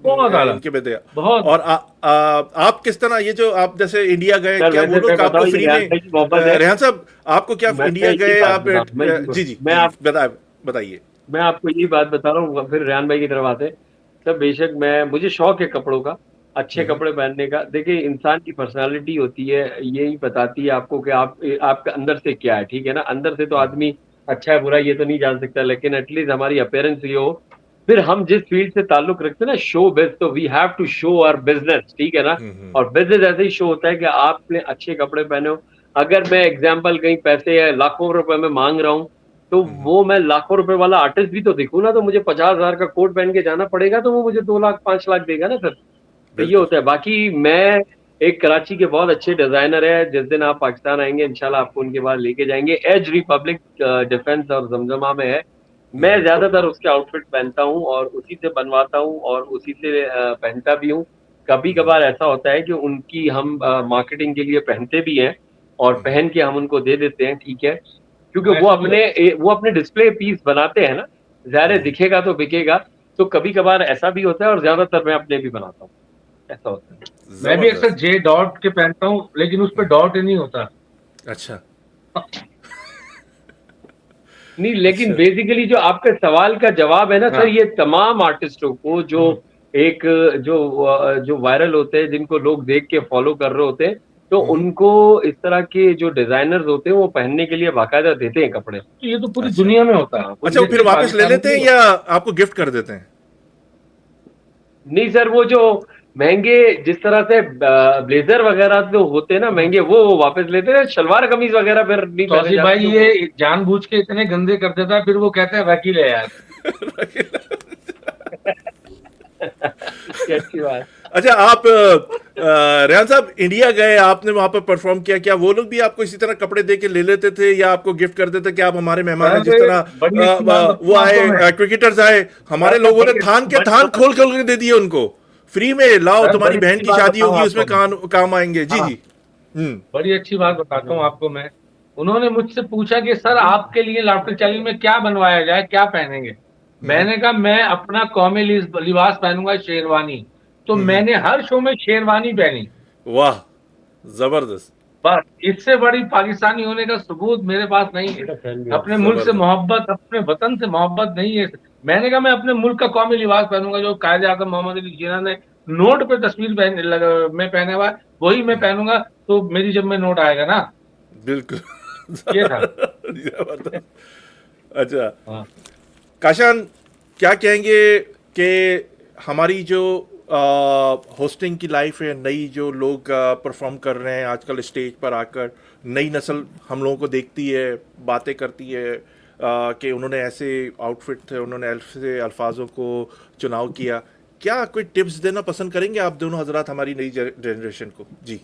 बहुत आला, इनके में थे। बहुत। और आप किस तरह, ये जो आप जैसे इंडिया गए, सर क्या वो वैसे मैं लोग आपको बताऊं, ये फ्री रेहान में, भाई की मोहब्बत है। रेहान साहब आपको क्या मैं इंडिया एक ही गए बात आप? बता मैं जी जी मैं जी, आप बताइए। मैं आपको यही बात बता रहा हूँ, फिर रेहान भाई की तरफ आते हैं। सर बेशक मुझे शौक है कपड़ों का, अच्छे कपड़े पहनने का। देखिए इंसान की पर्सनालिटी होती है, यही बताती है आपको कि आप आपके अंदर से क्या है, ठीक है ना। अंदर से तो आदमी अच्छा है बुरा ये तो नहीं जान सकता, लेकिन एटलीस्ट हमारी अपीयरेंस ये हो। फिर हम जिस फील्ड से ताल्लुक रखते हैं ना, शो बिज, तो we have to show our business, ठीक है ना। और बिजनेस ऐसे ही शो होता है कि आपने अच्छे कपड़े पहने हो। अगर मैं एग्जाम्पल कहीं पैसे या लाखों रुपए में मांग रहा हूँ, तो वो मैं लाखों रुपए वाला आर्टिस्ट भी तो दिखूं ना, तो मुझे 50,000 का कोट पहन के जाना पड़ेगा, तो वो मुझे 2 लाख 5 लाख देगा ना सर। तो ये बिल्कुल। होता है। बाकी मैं एक कराची के बहुत अच्छे डिजाइनर है, जिस दिन आप पाकिस्तान आएंगे इंशाल्लाह आपको उनके पास लेके जाएंगे। एज रिपब्लिक डिफेंस और जमजमा में है। मैं ज्यादातर उसके आउटफिट पहनता हूँ और उसी से बनवाता हूँ और उसी से पहनता भी हूँ। कभी कभार ऐसा होता है कि उनकी हम मार्केटिंग के लिए पहनते भी हैं और पहन के हम उनको दे देते हैं, ठीक है। क्योंकि वो अपने डिस्प्ले पीस बनाते हैं ना, ज़ाहिर दिखेगा तो बिकेगा। तो कभी कभार ऐसा भी होता है और ज्यादातर मैं अपने भी बनाता हूँ, ऐसा होता है। मैं भी अक्सर जबरदस्त। जे डॉट के पहनता हूँ, लेकिन उस पर डॉट ही नहीं होता। अच्छा नहीं, लेकिन अच्छा। बेसिकली जो आपके सवाल का जवाब है ना हाँ। सर, ये तमाम आर्टिस्टों को जो एक जो वायरल होते हैं, जिनको लोग देख के फॉलो कर रहे होते हैं, तो उनको इस तरह के जो डिजाइनर्स होते हैं वो पहनने के लिए बाकायदा देते हैं कपड़े। तो ये तो पूरी अच्छा दुनिया में होता है, पूरी अच्छा, वो फिर जैसे वापस ले पाकिस्तान में लेते हैं नहीं या आपको गिफ्ट कर देते हैं? नहीं सर, वो जो महंगे जिस तरह से ब्लेजर वगैरह जो होते हैं ना महंगे, वो वापस लेते हैं। शलवार कमीज वगैरह फिर नहीं पहने तौसीफ जाते भाई तो वो। ये जानबूझ के इतने गंदे कर देता है, फिर वो कहते हैं वकील है यार। इसकी अच्छी बात। अच्छा, आप रेहान साहब इंडिया गए, आपने वहां पर परफॉर्म किया, क्या वो लोग भी आपको इसी तरह कपड़े दे के ले लेते थे या आपको गिफ्ट कर देते कि आप हमारे मेहमान हैं? जिस अरे तरह बड़ी अच्छी बात वो बताऊं आपको मैं। आए क्रिकेटर्स आए, हमारे लोगों ने थान के थान खोल खोल के दे दिए उनको फ्री में, लाओ सर तुम्हारी बड़ी बहन अच्छी की बात शादी बताऊं होगी उसमें आपको मैं। काम आएंगे। जी हाँ, जी। हम्म। बड़ी अच्छी बात बताता हूँ आपको मैं। उन्होंने मुझसे पूछा कि सर आपके लिए लाफ्टर चैलेंज में क्या बनवाया जाए, क्या पहनेंगे। मैंने कहा मैं अपना कौमी लिबास पहनूंगा, शेरवानी। तो मैंने हर शो में शेरवानी पहनी। वाह, जबरदस्त बस इससे बड़ी पाकिस्तानी होने का सबूत मेरे पास नहीं है। अपने मुल्क से जबरदस्त। मोहब्बत, अपने वतन से मोहब्बत नहीं है। मैंने कहा मैं अपने मुल्क का कौमी लिबास पहनूंगा, जो कायदे आज़म मोहम्मद अली जिन्ना ने नोट पे तस्वीर में पहना हुआ है, वही मैं पहनूंगा। तो मेरी जब में नोट आएगा ना, बिल्कुल ये था। जबरदस्त। अच्छा हाँ। काशान, क्या कहेंगे कि हमारी जो होस्टिंग की लाइफ है, नई जो लोग परफॉर्म कर रहे हैं आजकल स्टेज पर आकर, नई नस्ल हम लोगों को देखती है, बातें करती है कि उन्होंने ऐसे आउटफिट थे, उन्होंने ऐसे अल्फाजों को चुनाव किया। क्या कोई टिप्स देना पसंद करेंगे आप दोनों हजरात हमारी नई जनरेशन को? जी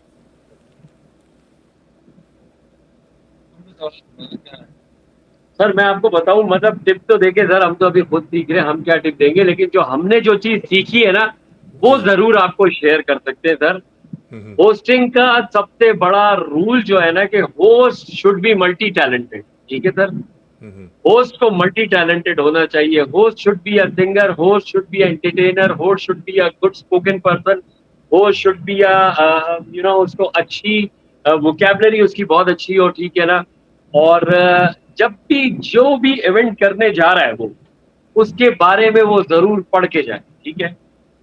सर मैं आपको बताऊं, मतलब टिप तो देखे सर, हम तो अभी खुद सीख रहे हैं, हम क्या टिप देंगे, लेकिन जो हमने जो चीज सीखी है ना, वो जी। जरूर आपको शेयर कर सकते हैं सर। हम्म। होस्टिंग का सबसे बड़ा रूल जो है ना कि host should be multi talented. ठीक है सर, हम्म। होस्ट को मल्टी टैलेंटेड होना चाहिए। Host should be a singer, host should be entertainer, host should be a good spoken person, host should be उसको अच्छी वोकैबलरी उसकी बहुत अच्छी हो। ठीक है ना। और जब भी जो भी इवेंट करने जा रहा है वो, उसके बारे में वो जरूर पढ़ के जाए। ठीक है।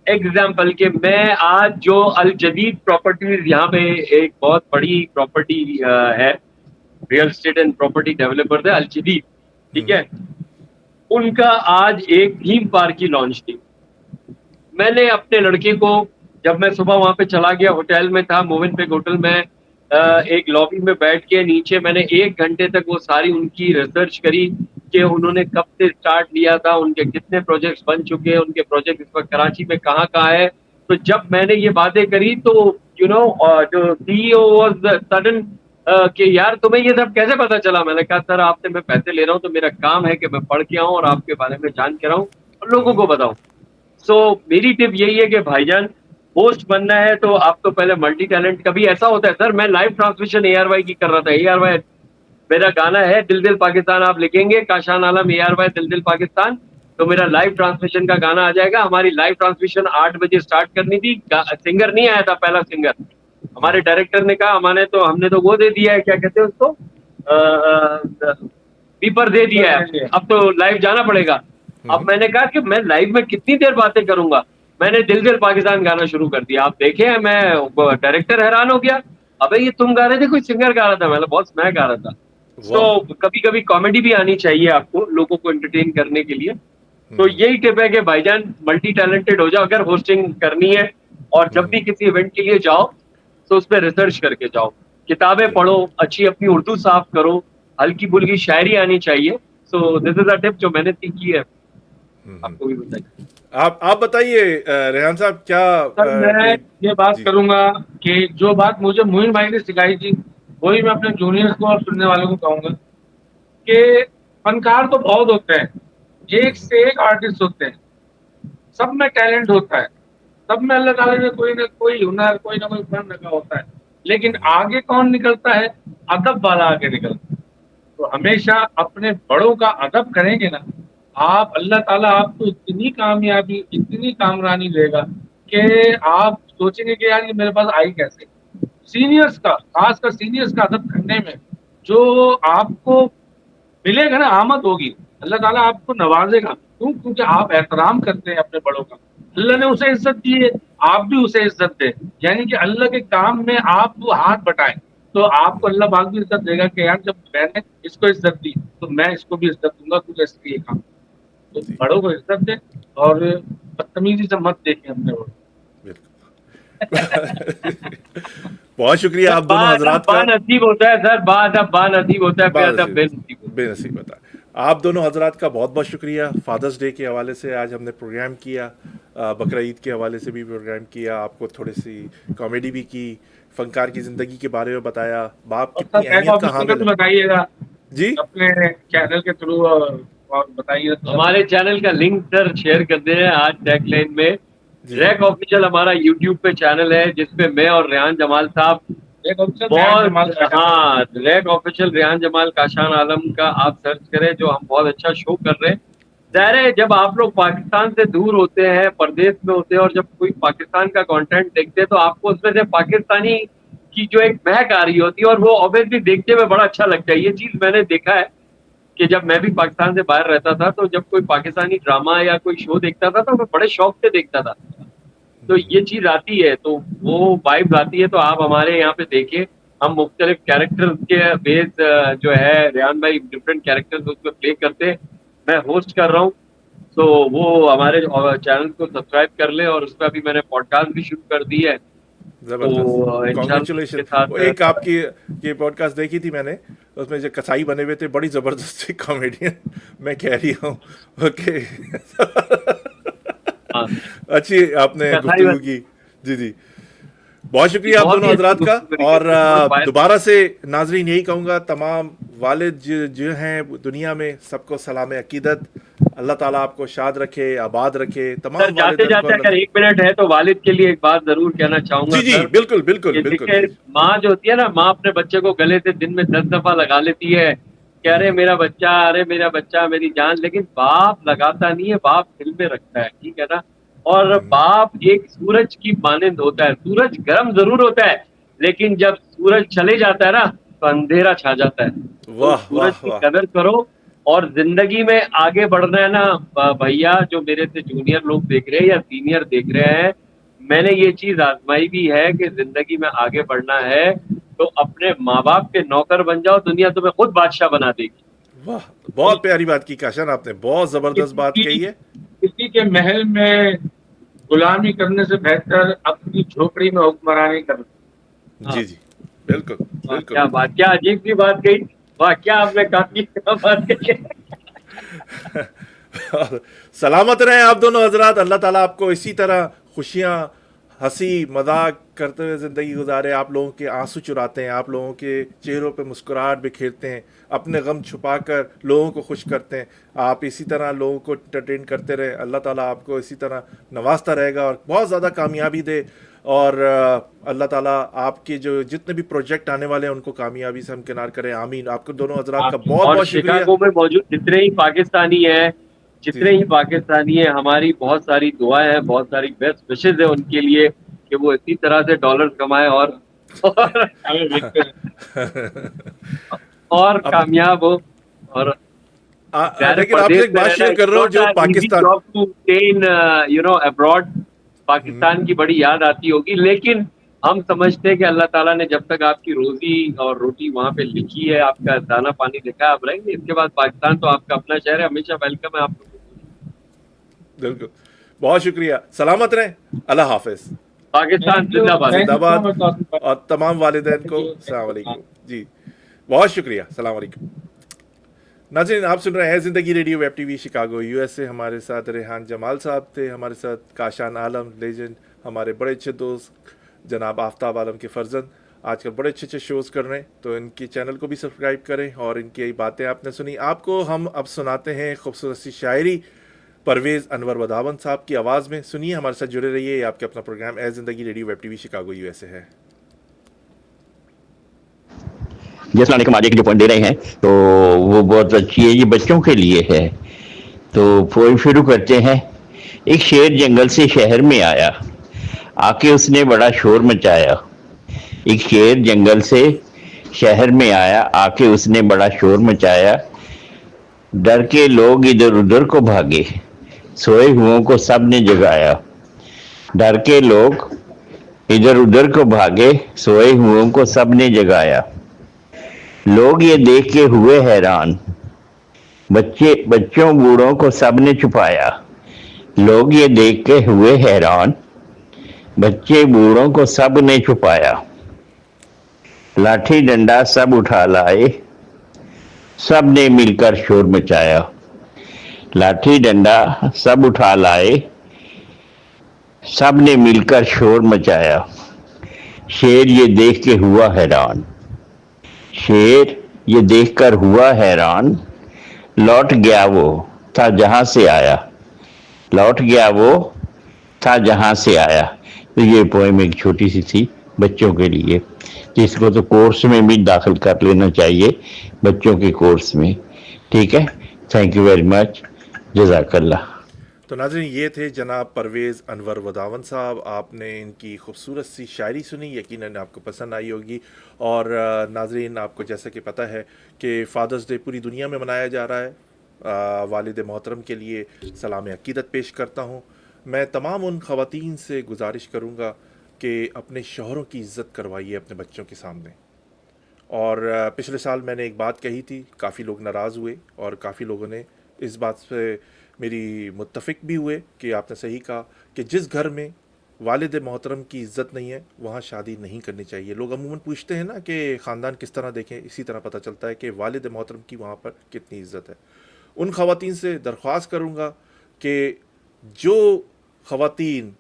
एग्जाम्पल के मैं आज जो अल जदीद प्रॉपर्टीज, यहाँ पे एक बहुत बड़ी प्रॉपर्टी है, real estate and property developer है अल जदीद। ठीक है। उनका आज एक थीम पार्क की लॉन्च थी। मैंने अपने लड़के को, जब मैं सुबह वहां पे चला गया, होटल में था, मोविन पेक होटल में, एक लॉबी में बैठ के नीचे मैंने 1 घंटे तक वो सारी उनकी रिसर्च करी कि उन्होंने कब से स्टार्ट लिया था, उनके कितने प्रोजेक्ट्स बन चुके हैं, उनके प्रोजेक्ट इस वक्त कराची में कहाँ कहाँ है। तो जब मैंने ये बातें करी तो जो सीईओ वाज सडन कि यार तुम्हें ये सब कैसे पता चला? मैंने कहा सर आपसे मैं पैसे ले रहा हूँ, तो मेरा काम है कि मैं पढ़ के आऊँ और आपके बारे में जान के आऊँ और लोगों को बताऊँ। सो मेरी टिप यही है कि भाईजान, होस्ट बनना है तो आप तो पहले मल्टी टैलेंट। कभी ऐसा होता है सर, मैं लाइव ट्रांसमिशन ARY की कर रहा था। ARY मेरा गाना है दिल दिल पाकिस्तान, आप लिखेंगे काशान आलम ARY दिल दिल पाकिस्तान, तो मेरा लाइव ट्रांसमिशन का गाना आ जाएगा। हमारी लाइव ट्रांसमिशन 8 बजे स्टार्ट करनी थी। सिंगर नहीं आया था, पहला सिंगर हमारे डायरेक्टर ने कहा, हमने तो वो दे दिया है, क्या कहते हैं उसको, बीपर दे दिया है, अब तो लाइव जाना पड़ेगा। अब मैंने कहा कि मैं लाइव में कितनी देर बातें करूंगा, मैंने दिल दिल पाकिस्तान गाना शुरू कर दिया। आप देखे, मैं डायरेक्टर हैरान हो गया, अबे ये तुम गा रहे थे, कोई सिंगर गा रहा था? मैंने बॉस मैं गा रहा था। तो कभी कभी कॉमेडी भी आनी चाहिए आपको, लोगों को एंटरटेन करने के लिए। तो यही टिप है कि भाईजान मल्टी टैलेंटेड हो जाओ अगर होस्टिंग करनी है, और जब भी किसी इवेंट के लिए जाओ तो उस पर रिसर्च करके जाओ, किताबें पढ़ो, अच्छी अपनी उर्दू साफ करो, हल्की फुल्की शायरी आनी चाहिए। So this is a tip जो मैंने सीखी है, आपको भी बताइए। आप बताइए रेहान साहब, क्या सर मैं ये बात जी करूंगा कि जो बात मुझे मोइन भाई ने सिखाई थी, वही मैं अपने जूनियर्स को और सुनने वालों को कहूंगा कि फनकार तो बहुत होते हैं, एक से एक आर्टिस्ट होते हैं, सब में टैलेंट होता है, सब में अल्लाह ताला ने कोई ना कोई हुनर, कोई ना कोई फन रखा होता है। लेकिन आगे कौन निकलता है? अदब वाला आगे निकलता है। तो हमेशा अपने बड़ों का अदब करेंगे ना आप, अल्लाह ताला आपको इतनी कामयाबी, इतनी कामरानी देगा कि आप सोचेंगे कि यार ये मेरे पास आई कैसे। सीनियर्स का, खासकर सीनियर्स का अदब करने में जो आपको मिलेगा ना, आमद होगी, अल्लाह ताला आपको नवाजेगा। क्यों? क्योंकि आप एहतराम करते हैं अपने बड़ों का, अल्लाह ने उसे इज्जत दी है, आप भी उसे इज्जत दें। यानी कि अल्लाह के काम में आप वो हाथ बटाएं, तो आपको अल्लाह पाक भी इज्जत देगा कि यार जब मैंने इसको इज्जत दी तो मैं इसको भी इज्जत दूंगा, तू जैसे ये काम। तो बड़ों को इज्जत दें और बदतमीजी से मत देखें अपने बड़ों। बहुत शुक्रिया आप दोनों हजरात का। नसीब होता है सर, बानसीब होता है, बेअदब बेनसीब होता है। बेनसीब होता है। आप दोनों हजरात का बहुत बहुत शुक्रिया। फादर्स डे के हवाले से आज हमने प्रोग्राम किया, बकरा ईद के हवाले से भी प्रोग्राम किया, आपको थोड़ी सी कॉमेडी भी की, फनकार की ज़िंदगी के बारे में बताया, बाप कितनी अहमियत का हामिल है। बताइएगा जी अपने चैनल के थ्रू, और बताइए हमारे चैनल का लिंक सर शेयर कर दे हैं आज टैगलाइन में। रैक ऑफिशियल हमारा यूट्यूब पे चैनल है जिसपे मैं और रेहान जमाल साहब बहुत, हाँ, रैक ऑफिशियल रेहान जमाल काशान आलम का आप सर्च करें, जो हम बहुत अच्छा शो कर रहे हैं। ज़ाहिर है जब आप लोग पाकिस्तान से दूर होते हैं, परदेश में होते हैं, और जब कोई पाकिस्तान का कंटेंट देखते हैं तो आपको उसमें से पाकिस्तानी की जो एक महक आ रही होती है, और वो ऑब्वियसली देखने में बड़ा अच्छा लगता है। ये चीज़ मैंने देखा है कि जब मैं भी पाकिस्तान से बाहर रहता था तो जब कोई पाकिस्तानी ड्रामा या कोई शो देखता था तो मैं बड़े शौक से देखता था। तो ये चीज आती है तो वो वाइब आती है। तो आप हमारे यहाँ पे देखिए, हम मुख्तलिफ कैरेक्टर के बेस जो है, रेहान भाई डिफरेंट कैरेक्टर्स उसमें प्ले करते हैं, मैं होस्ट कर रहा हूँ। तो वो हमारे चैनल को सब्सक्राइब कर ले, और उस पर अभी मैंने पॉडकास्ट भी शुरू कर दी है। जबरदस्त, तो इंशाल्लाह कॉन्ग्रेचुलेशन। के साथ वो एक आपकी ये पॉडकास्ट देखी थी मैंने, उसमें जो कसाई बने हुए थे, बड़ी जबरदस्त थी कॉमेडियन। मैं कह रही हूँ ओके। हाँ, अच्छी आपने कसाई गुफ्तगू की। जी जी, बहुत शुक्रिया आप बहुत दोनों ही हजरात अच्छी का। गुफ्तगू और करी, बहुत फायदा। दोबारा से नाजरीन यही कहूँगा, तमाम वालिद जो हैं दुनिया में, सबको सलाम अकीदत। अल्लाह ताला आपको शाद रखे, आबाद रखे, सर तमाम जाते वालिदैन को जाते अगर अल्लाह। 1 मिनट है तो वालिद के लिए एक बात जरूर कहना चाहूंगा जी जी, सर, बिल्कुल बिल्कुल कि बिल्कुल देखिए जी। माँ जो होती है ना, माँ अपने बच्चे को गले से दिन में 10 दफा लगा लेती है कि अरे मेरा बच्चा, अरे मेरा बच्चा, मेरी जान, लेकिन बाप लगाता नहीं है, बाप दिल में रखता है, ठीक है ना। और बाप एक सूरज की मानंद होता है, सूरज गर्म जरूर होता है, लेकिन जब सूरज चले जाता है ना तो अंधेरा छा जाता है। तो वाह सूरज वाह की वाह। कदर करो, और जिंदगी में आगे बढ़ना है ना। भैया जो मेरे से जूनियर लोग देख रहे हैं या सीनियर देख रहे हैं, मैंने ये चीज आजमाई भी है कि जिंदगी में आगे बढ़ना है तो अपने माँ बाप के नौकर बन जाओ, दुनिया तुम्हें खुद बादशाह बना देगी। वाह, बहुत प्यारी बात की काशन, आपने बहुत जबरदस्त बात किसी कही की है। किसी के महल में गुलामी करने से बेहतर अपनी झोपड़ी में हुक्मरानी करना। जी जी, बिल्कुल वाह बिल्कुल। क्या बात, क्या अजीब सी बात कही। वाह क्या आपने काफी क्या बात कही है। और सलामत रहें आप दोनों हजरात। अल्लाह ताला आपको इसी तरह खुशियाँ, हंसी मजाक करते हुए ज़िंदगी गुजारे, आप लोगों के आंसू चुराते हैं, आप लोगों के चेहरों पे मुस्कुराहट बिखेरते हैं, अपने गम छुपाकर लोगों को खुश करते हैं। आप इसी तरह लोगों को एंटरटेन करते रहें। अल्लाह ताला आपको इसी तरह नवाजता रहेगा और बहुत ज़्यादा कामयाबी दे। और अल्लाह ताला आपके जो जितने भी प्रोजेक्ट आने वाले हैं उनको कामयाबी से हमकिनार करें, आमीन। आपको दोनों हजरात का बहुत और बहुत शुक्रिया। शिकागो में मौजूद जितने ही पाकिस्तानी हैं, जी जितने ही पाकिस्तानी हैं, हमारी बहुत सारी दुआएं हैं, बहुत सारी बेस्ट विशेज है उनके लिए कि वो इसी तरह से डॉलर्स कमाए और हमें देखते हैं। और अब कामयाब हो। और ज़ाहिर है लेकिन आपसे परदेश एक में बात रहना शेयर इज कर रहा हूँ, नॉट जो a easy Pakistan. Job to stay in abroad. Pakistan की बड़ी याद आती होगी, लेकिन हम समझते हैं कि अल्लाह ताला ने जब तक आपकी रोजी और रोटी वहाँ पे लिखी है, आपका दाना पानी लिखा है, आप रहेंगे। इसके बाद पाकिस्तान तो आपका अपना शहर है, हमेशा वेलकम है आप। बिल्कुल, बहुत शुक्रिया, सलामत रहें, अल्लाह हाफिज, पाकिस्तान थैंक यू, जिंदाबाद। थैंक यू सो जिंदाबाद। मच कासिम भाई। और तमाम वालिदैन थैंक को यू, सलाम थैंक यू। अलैकुम। जी, बहुत शुक्रिया, सलाम अलैकुम। नाज़रीन, आप सुन रहे हैं ज़िंदगी radio web TV Chicago US से। हमारे साथ रेहान जमाल साहब थे, हमारे साथ काशान आलम लेजेंड, हमारे बड़े अच्छे दोस्त जनाब आफ्ताब आलम के फर्जंद, आजकल बड़े अच्छे अच्छे शोज़ कर रहे हैं। तो इनके चैनल को भी सब्सक्राइब करें। और इनकी बातें आपने सुनी, आपको हम अब सुनाते हैं खूबसूरत सी शायरी परवेज़ अनवर वदावन साहब की आवाज़ में। सुनिए, हमारे साथ जुड़े रहिए। ये आपके अपना प्रोग्राम ए ज़िंदगी radio web TV Chicago USA है। जिस लाने के माजे की जो पॉइंट दे रहे हैं तो वो बहुत अच्छी है, ये बच्चों के लिए है। तो पोइम शुरू करते हैं। एक शेर जंगल से शहर में आया, आके उसने बड़ा शोर मचाया। एक शेर जंगल से शहर में आया, आके उसने बड़ा शोर मचाया। डर के लोग इधर उधर को भागे, सोए हुओं को सब ने जगाया। डर के लोग इधर उधर को भागे, सोए हुओं को सब ने जगाया। लोग ये देख के हुए हैरान, बच्चों बूढ़ों को सब ने छुपाया। लोग ये देख के हुए हैरान, बच्चे बूढ़ों को सब ने छुपाया। लाठी डंडा सब उठा लाए, सब ने मिलकर शोर मचाया। लाठी डंडा सब उठा लाए, सब ने मिलकर शोर मचाया। शेर ये देख के हुआ हैरान, शेर ये देखकर हुआ हैरान। लौट गया वो था जहां से आया, लौट गया वो था जहां से आया। तो ये पोएम एक छोटी सी थी बच्चों के लिए, जिसको तो कोर्स में भी दाखिल कर लेना चाहिए, बच्चों के कोर्स में। ठीक है, थैंक यू वेरी मच, जज़ाकल्लाह। तो नाज़रीन, ये थे जनाब परवेज़ अनवर वदावन साहब। आपने इनकी खूबसूरत सी शायरी सुनी, यकीनन आपको पसंद आई होगी। और नाज़रीन, आपको जैसा कि पता है कि फ़ादर्स डे पूरी दुनिया में मनाया जा रहा है। वालिद मोहतरम के लिए सलाम अकीदत पेश करता हूँ। मैं तमाम उन ख़वातीन से गुजारिश करूँगा कि अपने शौहरों की इज़्ज़त करवाइए अपने बच्चों के सामने। और पिछले साल मैंने एक बात कही थी, काफ़ी लोग नाराज़ हुए और काफ़ी लोगों ने इस बात से मेरी मुत्तफ़िक भी हुए कि आपने सही कहा कि जिस घर में वालिद मोहतरम की इज़्ज़त नहीं है वहाँ शादी नहीं करनी चाहिए। लोग अमूमन पूछते हैं ना कि ख़ानदान किस तरह देखें, इसी तरह पता चलता है कि वालिद मोहतरम की वहाँ पर कितनी इज़्ज़त है। उन ख़वातीन से दरख्वास्त करूँगा कि जो ख़वातीन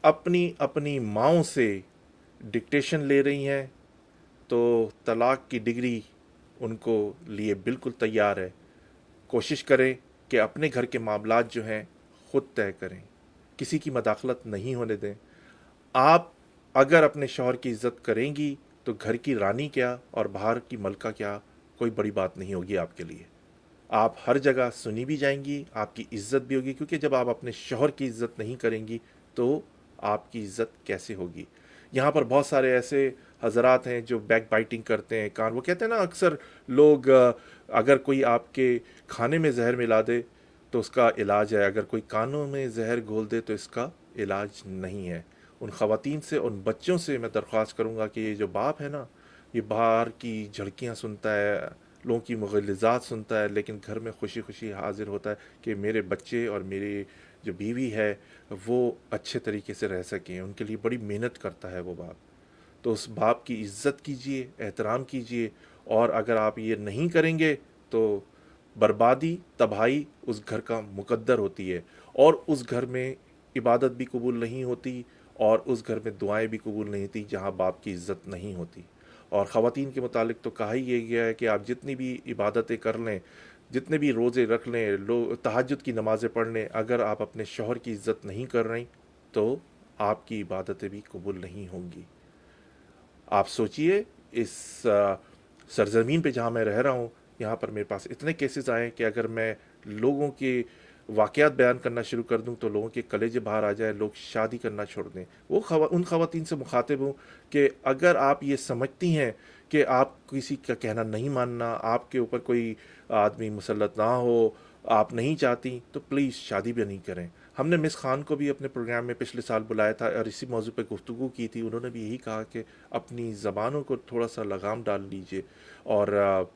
अपनी अपनी माँओं से डिक्टेशन ले रही हैं तो तलाक़ की डिग्री उनको लिए बिल्कुल तैयार है। कोशिश करें कि अपने घर के मामलात जो हैं ख़ुद तय करें, किसी की मदाखलत नहीं होने दें। आप अगर अपने शौहर की इज़्ज़त करेंगी तो घर की रानी क्या और बाहर की मलका क्या कोई बड़ी बात नहीं होगी आपके लिए। आप हर जगह सुनी भी जाएंगी, आपकी इज़्ज़त भी होगी, क्योंकि जब आप अपने शौहर की इज़्ज़त नहीं करेंगी तो आपकी इज़्ज़त कैसे होगी। यहाँ पर बहुत सारे ऐसे हज़रात हैं जो बैक बाइटिंग करते हैं, वो कहते हैं ना अक्सर लोग, अगर कोई आपके खाने में जहर मिला दे तो उसका इलाज है, अगर कोई कानों में जहर घोल दे तो इसका इलाज नहीं है। उन ख़वातीन से, उन बच्चों से मैं दरख्वास्त करूँगा कि ये जो बाप है ना, ये बाहर की झड़कियाँ सुनता है, लोगों की मुग़ल्लिज़ात सुनता है, लेकिन घर में खुशी खुशी हाजिर होता है कि मेरे बच्चे और मेरी जो बीवी है वो अच्छे तरीके से रह सकें। उनके लिए बड़ी मेहनत करता है वो बाप। तो उस बाप की इज़्ज़त कीजिए, एहतराम कीजिए, और अगर आप ये नहीं करेंगे तो बर्बादी, तबाही उस घर का मुकद्दर होती है, और उस घर में इबादत भी कबूल नहीं होती और उस घर में दुआएं भी कबूल नहीं होती जहाँ बाप की इज़्ज़त नहीं होती। और ख़वातीन के मुतालिक तो कहा ही ये गया है कि आप जितनी भी इबादतें कर लें, जितने भी रोज़े रख लें, तहज्जुद की नमाज़ें पढ़ लें, अगर आप अपने शौहर की इज़्ज़त नहीं कर रही तो आपकी इबादतें भी कबूल नहीं होंगी। आप सोचिए, इस सरज़मीन पे जहाँ मैं रह रहा हूँ, यहाँ पर मेरे पास इतने केसेस आए कि अगर मैं लोगों के वाक़यात बयान करना शुरू कर दूँ तो लोगों के कलेजे बाहर आ जाए, लोग शादी करना छोड़ दें। उन ख़वातीन से मुखातिब हूँ कि अगर आप ये समझती हैं कि आप किसी का कहना नहीं मानना, आपके ऊपर कोई आदमी मुसल्लत ना हो, आप नहीं चाहती, तो प्लीज़ शादी भी नहीं करें। हमने मिस खान को भी अपने प्रोग्राम में पिछले साल बुलाया था और इसी मौजू पे गुफ्तगू की थी। उन्होंने भी यही कहा कि अपनी ज़बानों को थोड़ा सा लगाम डाल लीजिए, और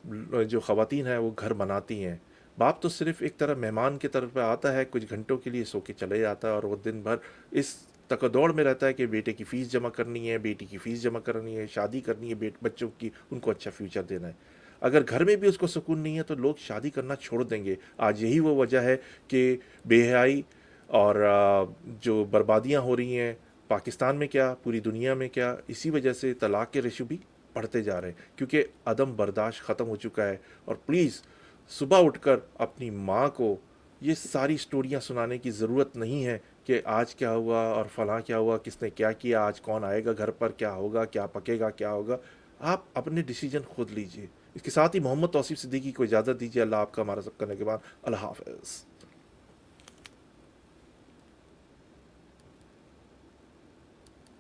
जो ख़वातीन हैं वो घर बनाती हैं। बाप तो सिर्फ़ एक तरह मेहमान की तरफ पे आता है, कुछ घंटों के लिए सो के चले जाता है, और वो दिन भर इस तकदौड़ में रहता है कि बेटे की फ़ीस जमा करनी है, बेटी की फ़ीस जमा करनी है, शादी करनी है, बच्चों की, उनको अच्छा फ्यूचर देना है। अगर घर में भी उसको सुकून नहीं है तो लोग शादी करना छोड़ देंगे। आज यही वो वजह है कि बेहयाई और जो बर्बादियाँ हो रही हैं पाकिस्तान में क्या, पूरी दुनिया में क्या, इसी वजह से तलाक़ के रेशो भी बढ़ते जा रहे हैं, क्योंकि अदम बर्दाश्त ख़त्म हो चुका है। और प्लीज़ सुबह उठकर अपनी माँ को ये सारी स्टोरियाँ सुनाने की ज़रूरत नहीं है कि आज क्या हुआ और फ़लाँ क्या हुआ, किसने क्या किया, आज कौन आएगा घर पर, क्या होगा, क्या पकेगा, क्या होगा। आप अपने डिसीजन खुद लीजिए। इसके साथ ही मोहम्मद तौसीफ़ सिद्दीकी को इजाज़त दीजिए। अल्लाह आपका हमारा सबका निगहबान। अल्लाह हाफ़िज़।